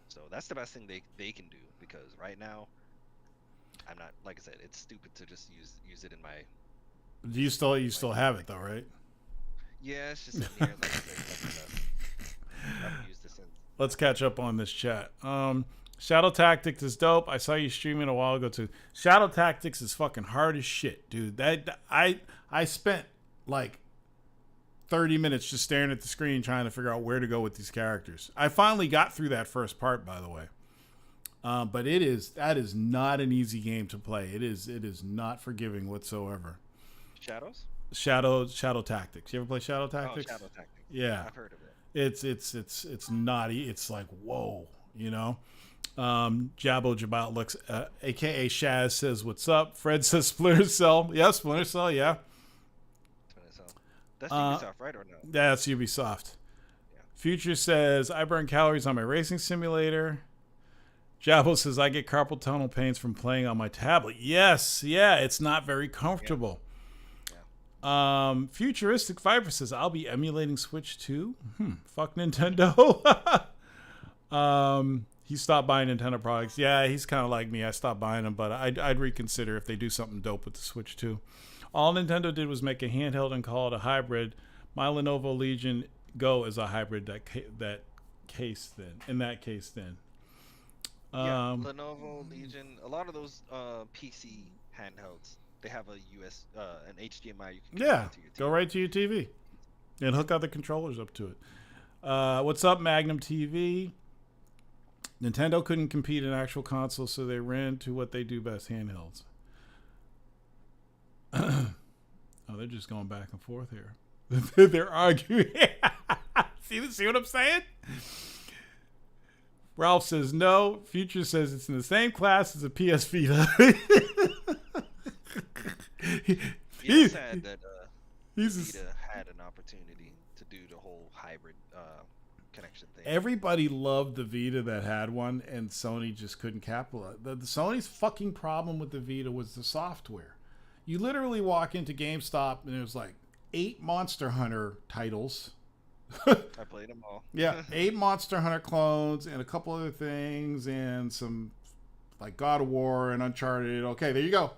So that's the best thing they can do because right now I'm not like I said, it's stupid to just use it in Do you still have my it though, right? yeah, it's just sitting here. Like I said, nothing to I haven't used it since. Let's catch up on this chat. Shadow Tactics is dope. I saw you streaming a while ago too. Shadow Tactics is fucking hard as shit, dude. I spent like 30 minutes just staring at the screen trying to figure out where to go with these characters. I finally got through that first part, by the way. But that is not an easy game to play. It is not forgiving whatsoever. Shadows? Shadow Tactics. You ever play Shadow Oh, Tactics? Shadow Tactics. Yeah. I've heard of it. It's naughty. It's like whoa, you know. Jabbo Jabout looks, aka Shaz says, "What's up?" Fred says, "Splinter Cell." Yeah, Splinter Cell. Yeah, So that's Ubisoft, right or no? that's Ubisoft. Yeah. Future says, "I burn calories on my racing simulator." Jabbo says, "I get carpal tunnel pains from playing on my tablet." Yes, yeah, it's not very Yeah. comfortable. Yeah. Futuristic Viper says, "I'll be emulating Switch too." Fuck Nintendo. He stopped buying Nintendo products. Yeah, he's kind of like me. I stopped buying them, but I'd reconsider if they do something dope with the Switch too. All Nintendo did was make a handheld and call it a hybrid. My Lenovo Legion Go is a hybrid that case then. In that case then. Yeah, Um, Lenovo Legion, a lot of those PC handhelds, they have a an HDMI you can yeah, connect to your go TV. right to your TV and hook other controllers up to it. What's up, Magnum TV? Nintendo couldn't compete in actual consoles, so they ran to what they do best, handhelds. Oh, they're just going back and forth here. They're arguing. See what I'm saying? Ralph says no. Future says it's in the same class as a PS Vita. Yeah, it's sad that he's Vita had an opportunity to do the whole hybrid connection thing. everybody loved the Vita that had one, and Sony just couldn't capitalize. The Sony's fucking problem with the Vita was the software. You literally walk into GameStop and there's like 8 Monster Hunter titles. I played them all. Yeah, 8 Monster Hunter clones and a couple other things and some like God of War and Uncharted. Okay, there you go.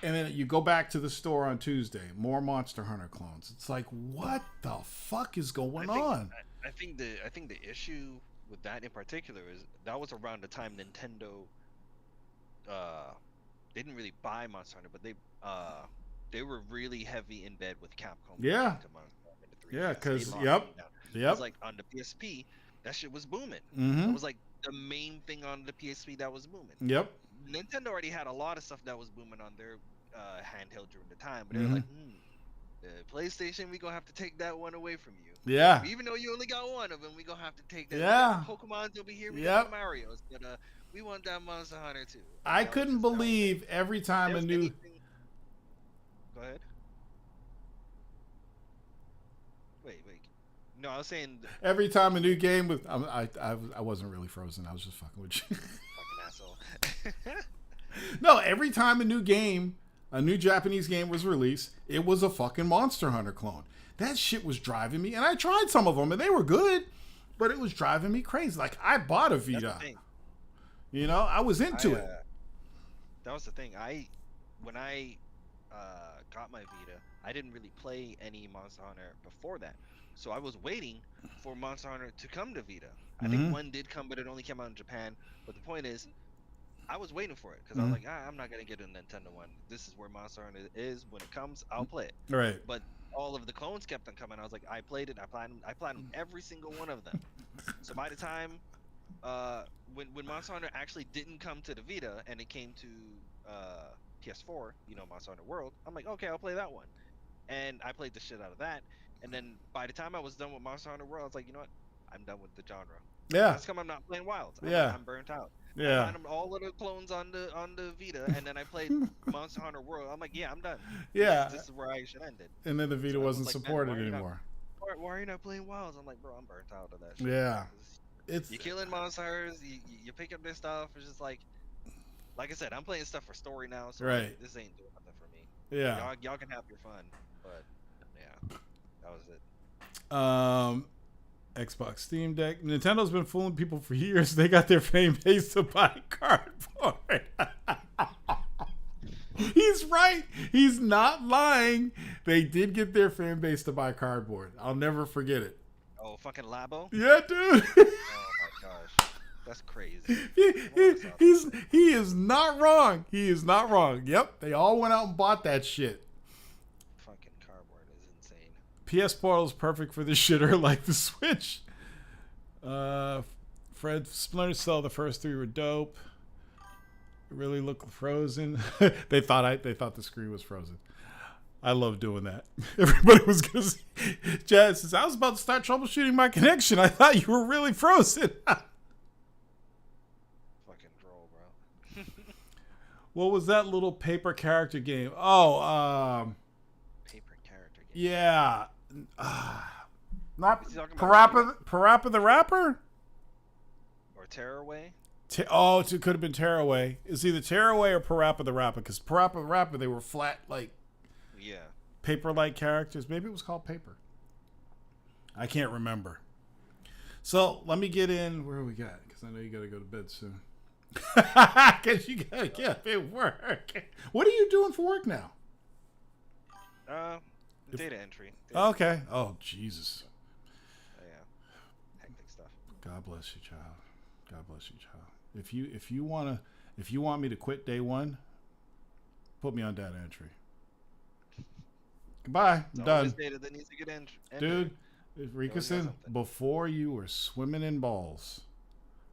And then you go back to the store on Tuesday, more Monster Hunter clones. It's like, what the fuck is going on? I think the issue with that in particular is that was around the time Nintendo they didn't really buy Monster Hunter, but they were really heavy in bed with Capcom when it Yeah. came to Monster Hunter in the Yeah, 3DS. They because, locked yep. them down. It Yep. was like on the PSP, that shit was booming. That Mm was like the main thing on the PSP that was booming. hmm. Yep. Nintendo already had a lot of stuff that was booming on their handheld during the time, but Mm they're hmm. like, PlayStation, we gonna have to take that one away from you. Yeah. Even though you only got one of them, we gonna have to take that. Yeah. We got the Pokemon's over here, we Yep. got the Mario's, but we want that Monster Hunter too. I That was couldn't just that was it. believe every time If a new. anything, go ahead. Wait. No, I was saying Every time a new game with. I wasn't really frozen. I was just fucking with you. fucking asshole. No, every time a new game, a new Japanese game was released, it was a fucking Monster Hunter clone. That shit was driving me, and I tried some of them, and they were good, but it was driving me crazy. Like, I bought a That's the Vita. thing. You know, I was into I, it. that was the thing. When I got my Vita, I didn't really play any Monster Hunter before that, so I was waiting for Monster Hunter to come to Vita. I think one did come, but it only came out in Japan. But the point is, I was waiting for it because I was like, I'm not gonna get a Nintendo one. This is where Monster Hunter is. When it comes, I'll play it. Right. But all of the clones kept on coming. I was like, I played it. I platinum every single one of them. So by the time, when Monster Hunter actually didn't come to the Vita and it came to PS4, Monster Hunter World, I'm like, okay, I'll play that one. And I played the shit out of that. And then by the time I was done with Monster Hunter World, I was like, you know what? I'm done with the genre. Yeah. That's come I'm not playing Wilds. Yeah. I'm burnt out. I Yeah. find them all of the clones on the Vita, and then I played Monster Hunter World. I'm like, yeah, I'm done. Yeah. This is where I should end it. And then the So Vita everyone's wasn't like, man, supported anymore. why are you not playing Wilds? I'm like, bro, I'm burnt out of that shit. Yeah. It's You're killing monsters. You pick up their stuff. It's just like I said, I'm playing stuff for story now. So right. this ain't doing nothing for me. Yeah. Y'all can have your fun, but yeah, that was it. Xbox Steam Deck. Nintendo's been fooling people for years. They got their fan base to buy cardboard. He's right. He's not lying. They did get their fan base to buy cardboard. I'll never forget it. Oh, fucking Labo. Yeah, dude. Oh my gosh, that's crazy. He is not wrong. He is not wrong. Yep, they all went out and bought that shit. Fucking cardboard is insane. PS Portal is perfect for this shitter like the Switch. Fred Splinter Cell, the first three were dope. It really looked frozen. they thought the screen was frozen. I love doing that. Everybody was gonna say, Jazz says, I was about to start troubleshooting my connection. I thought you were really frozen. Fucking droll, bro. What was that little paper character game? Oh, Paper character game. yeah. Not Parappa the Rapper? Or Tearaway? It could have been Tearaway. It's either Tearaway or Parappa the Rapper, because Parappa the Rapper, they were flat, like, yeah, paper-like characters. Maybe it was called Paper. I can't remember. So let me get in. Where we got? Because I know you got to go to bed soon. Because you got to get at work. What are you doing for work now? Data entry. Okay. Oh, Jesus. Yeah. Hectic stuff. God bless you, child. God bless you, child. If you want me to quit day one, put me on data entry. Goodbye. I'm done. Data that needs to get entered. Dude, Rickerson, before you were swimming in balls,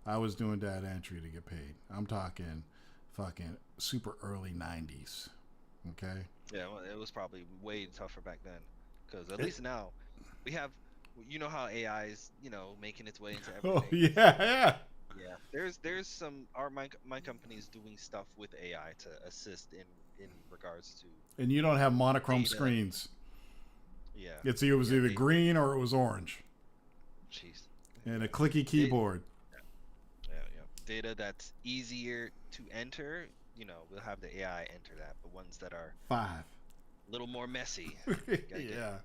I was doing data entry to get paid. I'm talking fucking super early 90s. Okay? Yeah, well, it was probably way tougher back then. Because at least now, we have, you know how AI is, making its way into everything. Oh, yeah. Yeah, there's some my company's doing stuff with AI to assist in regards to. And you don't have monochrome data. screens. Yeah. It was either green or it was orange. Jeez. And a clicky keyboard. Yeah. Data that's easier to enter, we'll have the AI enter that. But ones that are 5. a little more messy. Yeah.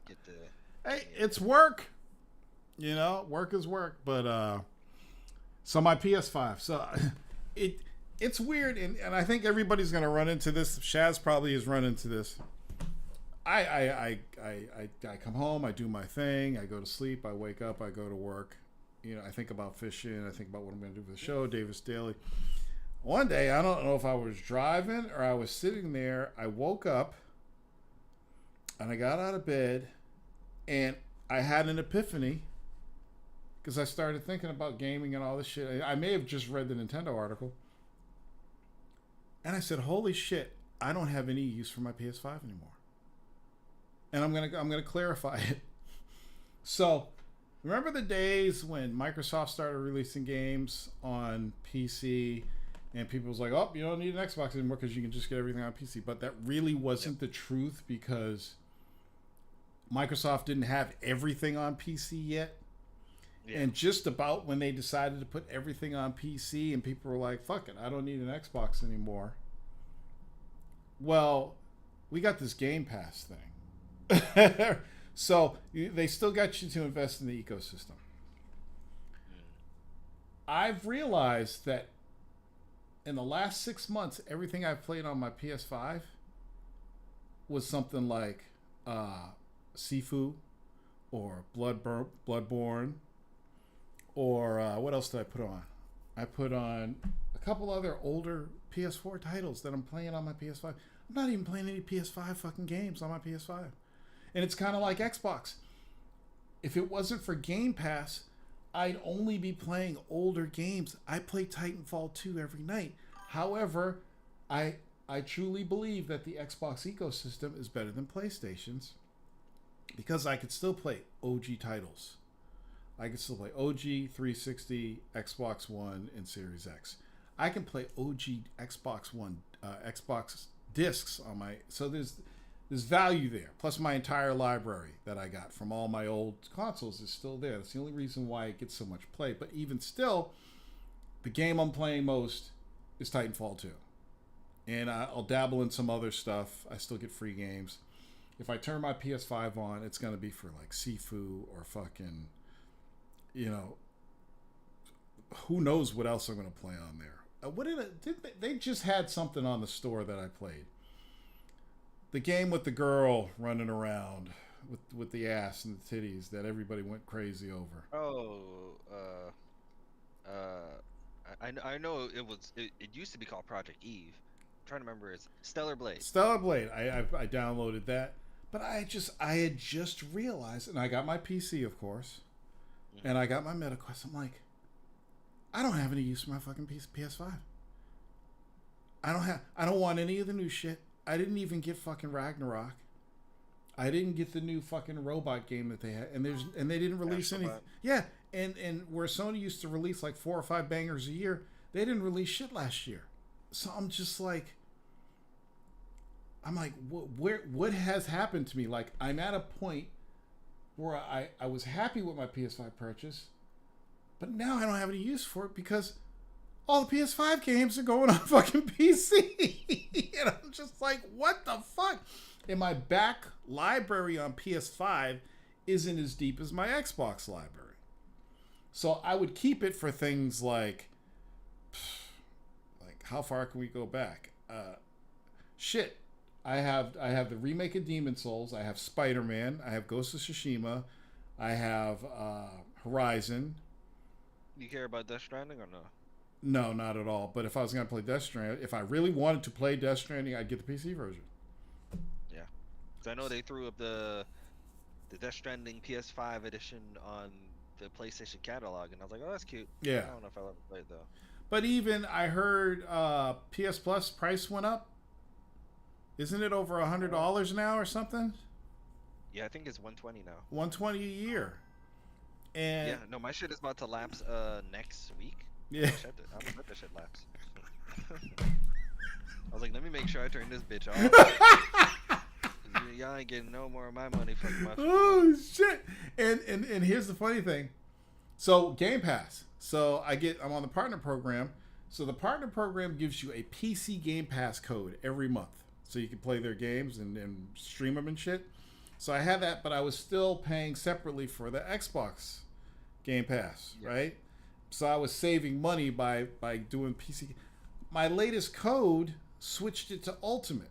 Hey, it's work. Work is work. But so my PS5. So it's weird, and I think everybody's gonna run into this. Shaz probably has run into this. I come home, I do my thing, I go to sleep, I wake up, I go to work. I think about fishing, I think about what I'm gonna do for the show, Davis Daily. One day, I don't know if I was driving or I was sitting there, I woke up and I got out of bed and I had an epiphany because I started thinking about gaming and all this shit. I may have just read the Nintendo article. And I said, holy shit, I don't have any use for my PS5 anymore. And I'm gonna clarify it. So, remember the days when Microsoft started releasing games on PC and people was like, oh, you don't need an Xbox anymore because you can just get everything on PC. But that really wasn't the truth because Microsoft didn't have everything on PC yet. Yeah. And just about when they decided to put everything on PC and people were like, fuck it, I don't need an Xbox anymore. Well, we got this Game Pass thing. So they still got you to invest in the ecosystem. I've realized that in the last 6 months, everything I've played on my PS5 was something like Sifu or Bloodborne. Or what else did I put on? I put on a couple other older PS4 titles that I'm playing on my PS5. I'm not even playing any PS5 fucking games on my PS5. And it's kind of like Xbox. If it wasn't for Game Pass, I'd only be playing older games. I play Titanfall 2 every night. However, I truly believe that the Xbox ecosystem is better than PlayStation's because I could still play OG titles I can still play OG 360, Xbox One, and Series X. I can play OG Xbox One, Xbox discs on my. So there's value there. Plus, my entire library that I got from all my old consoles is still there. That's the only reason why it gets so much play. But even still, the game I'm playing most is Titanfall 2. And I'll dabble in some other stuff. I still get free games. If I turn my PS5 on, it's going to be for like Sifu or fucking, who knows what else I'm going to play on there. They just had something on the store that I played. The game with the girl running around with the ass and the titties that everybody went crazy over. Oh, I know it used to be called Project Eve. I'm trying to remember, it's Stellar Blade. Stellar Blade. I downloaded that, but I had just realized, and I got my PC, of course, and I got my MetaQuest. I'm like, I don't have any use for my fucking PS5. I don't want any of the new shit. I didn't even get fucking Ragnarok. I didn't get the new fucking robot game that they had, and they didn't release anything. Yeah, and where Sony used to release like 4 or 5 bangers a year, they didn't release shit last year. So I'm just like, what has happened to me? Like, I'm at a point where I was happy with my PS5 purchase, but now I don't have any use for it because all the PS5 games are going on fucking PC. And I'm just like, what the fuck? And my back library on PS5 isn't as deep as my Xbox library. So I would keep it for things like how far can we go back? Shit. I have the remake of Demon Souls. I have Spider-Man. I have Ghost of Tsushima. I have Horizon. You care about Death Stranding or no? No, not at all. But if I was going to play Death Stranding, if I really wanted to play Death Stranding, I'd get the PC version. Yeah. Because I know they threw up the Death Stranding PS5 edition on the PlayStation catalog, and I was like, oh, that's cute. Yeah. I don't know if I'll ever play it, though. But even, I heard PS Plus price went up. Isn't it over $100 now or something? Yeah, I think it's $120 now. $120 a year. And yeah, no, my shit is about to lapse next week. Yeah. I'm gonna let that shit lapse. I was like, let me make sure I turn this bitch off. Y'all ain't getting no more of my money for my oh shit. And here's the funny thing. So Game Pass. So I'm on the partner program. So the partner program gives you a PC Game Pass code every month. So you can play their games and stream them and shit. So I had that, but I was still paying separately for the Xbox Game Pass, right? So I was saving money by doing PC. My latest code switched it to Ultimate.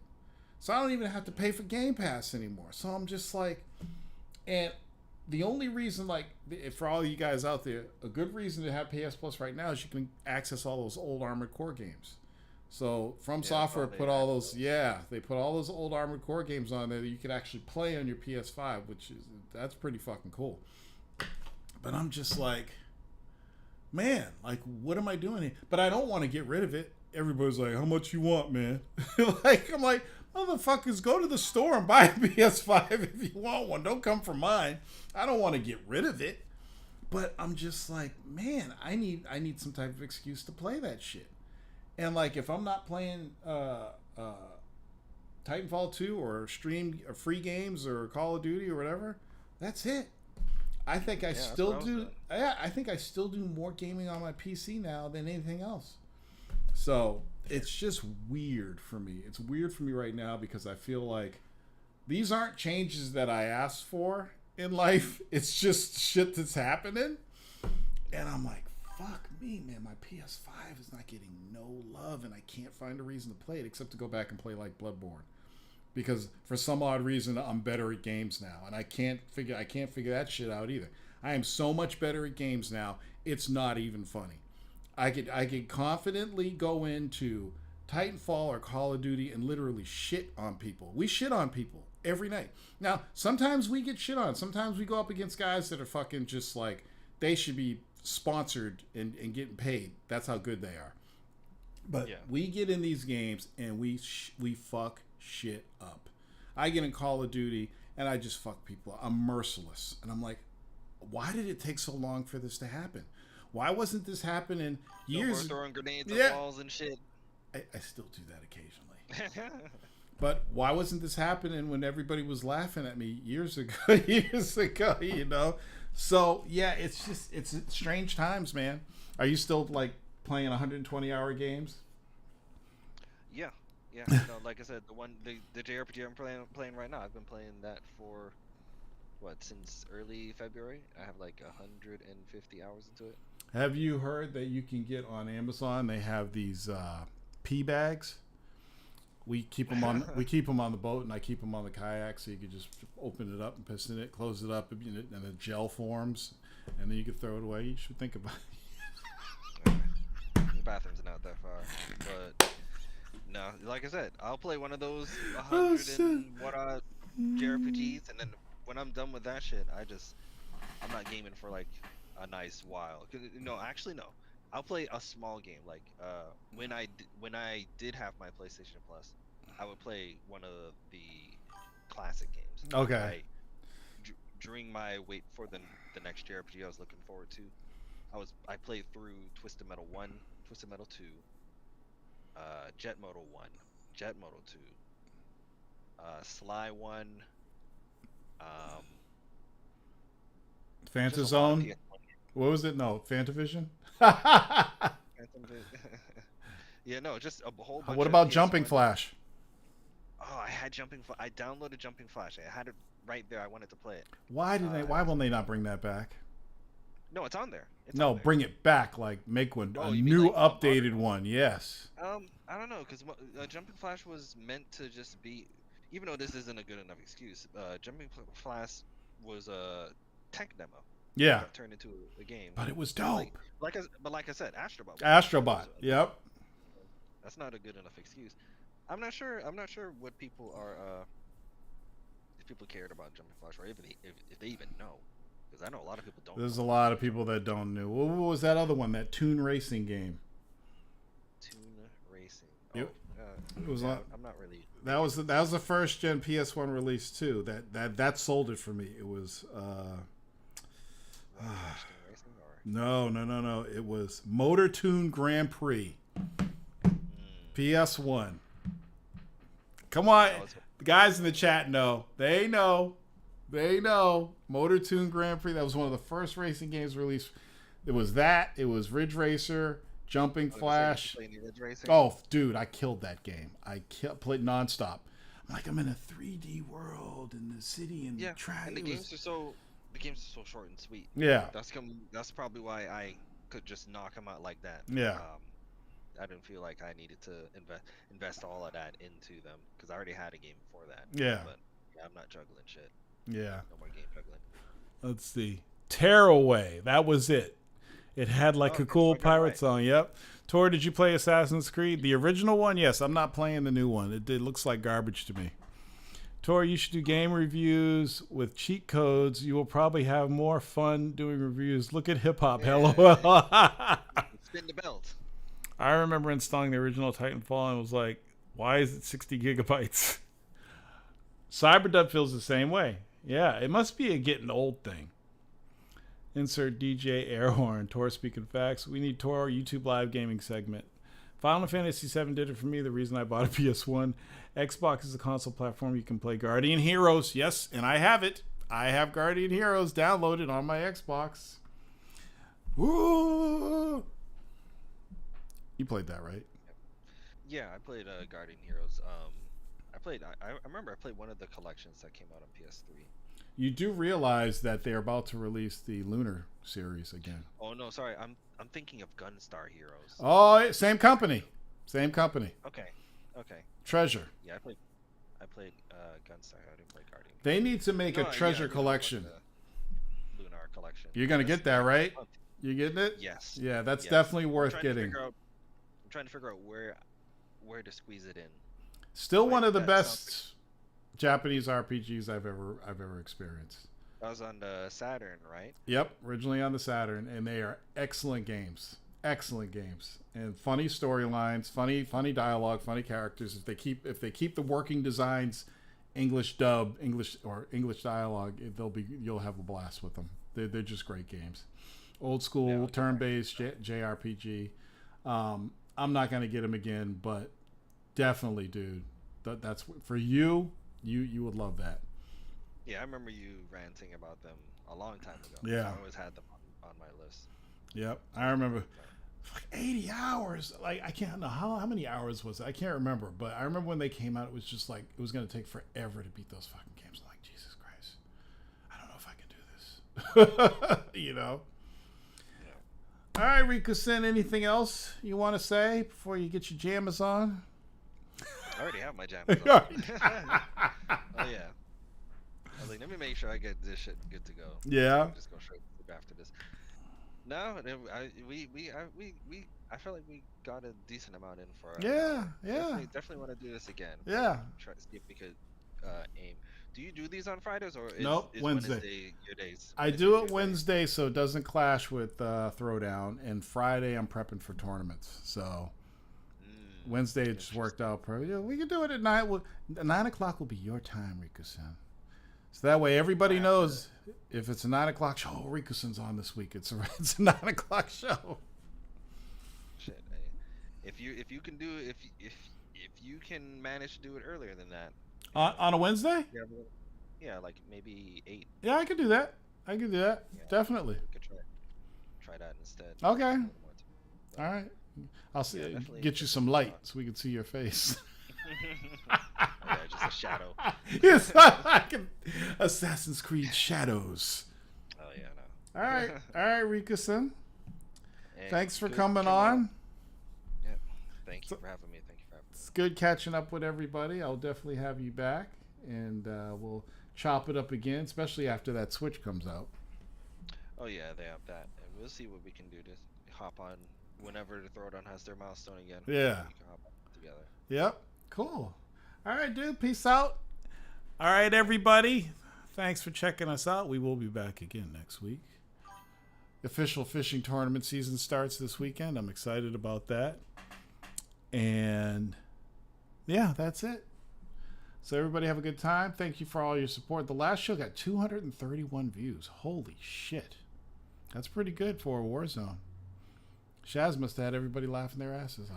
So I don't even have to pay for Game Pass anymore. So I'm just like, and the only reason, like, for all you guys out there, a good reason to have PS Plus right now is you can access all those old Armored Core games. So From Software put all those, they put all those old Armored Core games on there that you could actually play on your PS5, that's pretty fucking cool. But I'm just like, man, like, what am I doing here? But I don't want to get rid of it. Everybody's like, how much you want, man? I'm like, motherfuckers, go to the store and buy a PS5 if you want one. Don't come for mine. I don't want to get rid of it. But I'm just like, man, I need some type of excuse to play that shit. And like, if I'm not playing Titanfall 2 or stream or free games or Call of Duty or whatever, that's it. I think I still do. Yeah, I think I still do more gaming on my PC now than anything else. So it's just weird for me. It's weird for me right now because I feel like these aren't changes that I asked for in life. It's just shit that's happening. And I'm like, fuck me, man. My PS5 is not getting no love, and I can't find a reason to play it except to go back and play like Bloodborne. Because for some odd reason, I'm better at games now, and I can't figure that shit out either. I am so much better at games now. It's not even funny. I could confidently go into Titanfall or Call of Duty and literally shit on people. We shit on people every night. Now, sometimes we get shit on. Sometimes we go up against guys that are fucking just like, they should be sponsored and getting paid. That's how good they are. But we get in these games and we fuck shit up. I get in Call of Duty and I just fuck people up. I'm merciless. And I'm like, why did it take so long for this to happen? Why wasn't this happening No more years? throwing grenades at Yeah, walls and shit. I still do that occasionally. But why wasn't this happening when everybody was laughing at me years ago? Years ago, you know. So yeah, it's strange times, man. Are you still like playing 120-hour games? Yeah, yeah. No, like I said, the JRPG I'm playing right now. I've been playing that for what, since early February. I have like 150 hours into it. Have you heard that you can get on Amazon? They have these pee bags. We keep them on the boat, and I keep them on the kayak, so you could just open it up and piss in it, close it up, and the gel forms, and then you could throw it away. You should think about it. The bathroom's not that far, but no, like I said, I'll play one of those 100 and what JRPGs, and then when I'm done with that shit, I'm not gaming for like a nice while. No, actually no. I'll play a small game. Like when I did have my PlayStation Plus, I would play one of the classic games. Okay. During my wait for the next JRPG I was looking forward to, I played through Twisted Metal 1, Twisted Metal 2, Jet Moto 1, Jet Moto 2, Sly 1, um, Phantazone. What was it? No, Fantavision. Yeah, no, just a whole bunch. What of about PS1. Jumping Flash? Oh, I had I downloaded Jumping Flash. I had it right there. I wanted to play it. Why won't they not bring that back? No, it's on there. No, bring it back. Like make one Oh, a you mean new like updated one. Yes. I don't know, because Jumping Flash was meant to just be, even though this isn't a good enough excuse. Jumping Flash was a tech demo. Yeah. That turned into a game. But it was dope. Like I said, Astrobot. Astrobot. Yep. That's not a good enough excuse. I'm not sure what people are. If people cared about Jumping Flash, or if they even know, because I know a lot of people don't. There's a lot of people that don't know. What was that other one? That Toon Racing game. Toon Racing. Yep. It was. I'm not really. That was the first gen PS1 release too. That sold it for me. It was. No. It was Motor Toon Grand Prix. PS1. Come on. The guys in the chat know. They know. Motor Toon Grand Prix. That was one of the first racing games released. It was that. It was Ridge Racer, Jumping Flash. Oh, dude, I killed that game. Played nonstop. I'm like, I'm in a 3D world in the city and the track. And the games are so short and sweet. Yeah. That's probably why I could just knock them out like that. Yeah. I didn't feel like I needed to invest all of that into them, because I already had a game for that. Yeah. But yeah, I'm not juggling shit. Yeah. No more game juggling. Let's see. Tearaway. That was it. It had like a cool pirate song. Yep. Tor, did you play Assassin's Creed? The original one? Yes. I'm not playing the new one. It looks like garbage to me. Tor, you should do game reviews with cheat codes. You will probably have more fun doing reviews. Look at hip hop. Yeah. LOL. Spin the belt. I remember installing the original Titanfall and was like, why is it 60 gigabytes? Cyberdub feels the same way. Yeah, it must be a getting old thing. Insert DJ air horn. Tor speaking facts. We need Tor YouTube live gaming segment. Final Fantasy VII did it for me. The reason I bought a PS1. Xbox is a console platform. You can play Guardian Heroes. Yes, and I have it. I have Guardian Heroes downloaded on my Xbox. Ooh. You played that, right? Yeah, I played Guardian Heroes. I remember I played one of the collections that came out on PS3. You do realize that they're about to release the Lunar series again. Oh no, sorry. I'm thinking of Gunstar Heroes. Oh, same company. Okay. Treasure. Yeah, I played Gunstar. I didn't play Guardian. They need to make a treasure collection. Lunar collection. You're gonna get that, right? You getting it? Yes. Yeah, that's definitely worth getting. I'm trying to figure out where to squeeze it in. Still one of the best Japanese RPGs I've ever experienced. That was on the Saturn, right? Yep, originally on the Saturn, and they are excellent games. Excellent games. And funny storylines, funny dialogue, funny characters. If they keep the working designs, English dub, English dialogue, you'll have a blast with them. They're just great games. Old school, Yeah, turn-based JRPG. I'm not going to get them again, but definitely, dude. That's for you. You would love that. yeah, I remember you ranting about them a long time ago. So Yeah. I always had them on my list. Yep. I remember. Like 80 hours. Like I can't know how many hours was it? I can't remember, but I remember when they came out, it was just like it was going to take forever to beat those fucking games. I'm like, Jesus Christ, I don't know if I can do this. You know. Yeah. All right, Riku-san, anything else you want to say before you get your jammies on? I already have my jammies on. Oh yeah. I was like, let me make sure I get this shit good to go. Yeah. So just go straight to sleep after this. No, I feel like we got a decent amount in for. Yeah, yeah. Definitely want to do this again. Yeah. Try to see if we could aim. Do you do these on Fridays or Nope, is Wednesday. your days? I do it Wednesday so it doesn't clash with Throwdown, and Friday I'm prepping for tournaments. So Wednesday it just worked out. Yeah, we can do it at 9. 9 o'clock will be your time, Riku-san. So that way everybody knows if it's a 9 o'clock show, oh, Riku-san's on this week. It's a 9 o'clock show. Shit, if you can do if you can manage to do it earlier than that. On a Wednesday? Yeah, like maybe 8. Yeah, I could do that. I could do that. Yeah. Definitely. We could try that instead. Okay. All right. I'll see. Yeah, get you some light so we can see your face. Yeah, just a shadow. Yes, I can. Assassin's Creed Shadows. Oh yeah, no. All right, Riku-san. Hey, thanks for coming on. Yeah, thank you for having me. Thank you for having me. It's good catching up with everybody. I'll definitely have you back, and we'll chop it up again, especially after that Switch comes out. Oh yeah, they have that, and we'll see what we can do to hop on whenever the Throwdown has their milestone again. Yeah. We can hop on together. Yep. Cool. All right, dude. Peace out. All right, everybody. Thanks for checking us out. We will be back again next week. Official fishing tournament season starts this weekend. I'm excited about that. And yeah, that's it. So everybody have a good time. Thank you for all your support. The last show got 231 views. Holy shit. That's pretty good for a Warzone. Shaz must have had everybody laughing their asses off.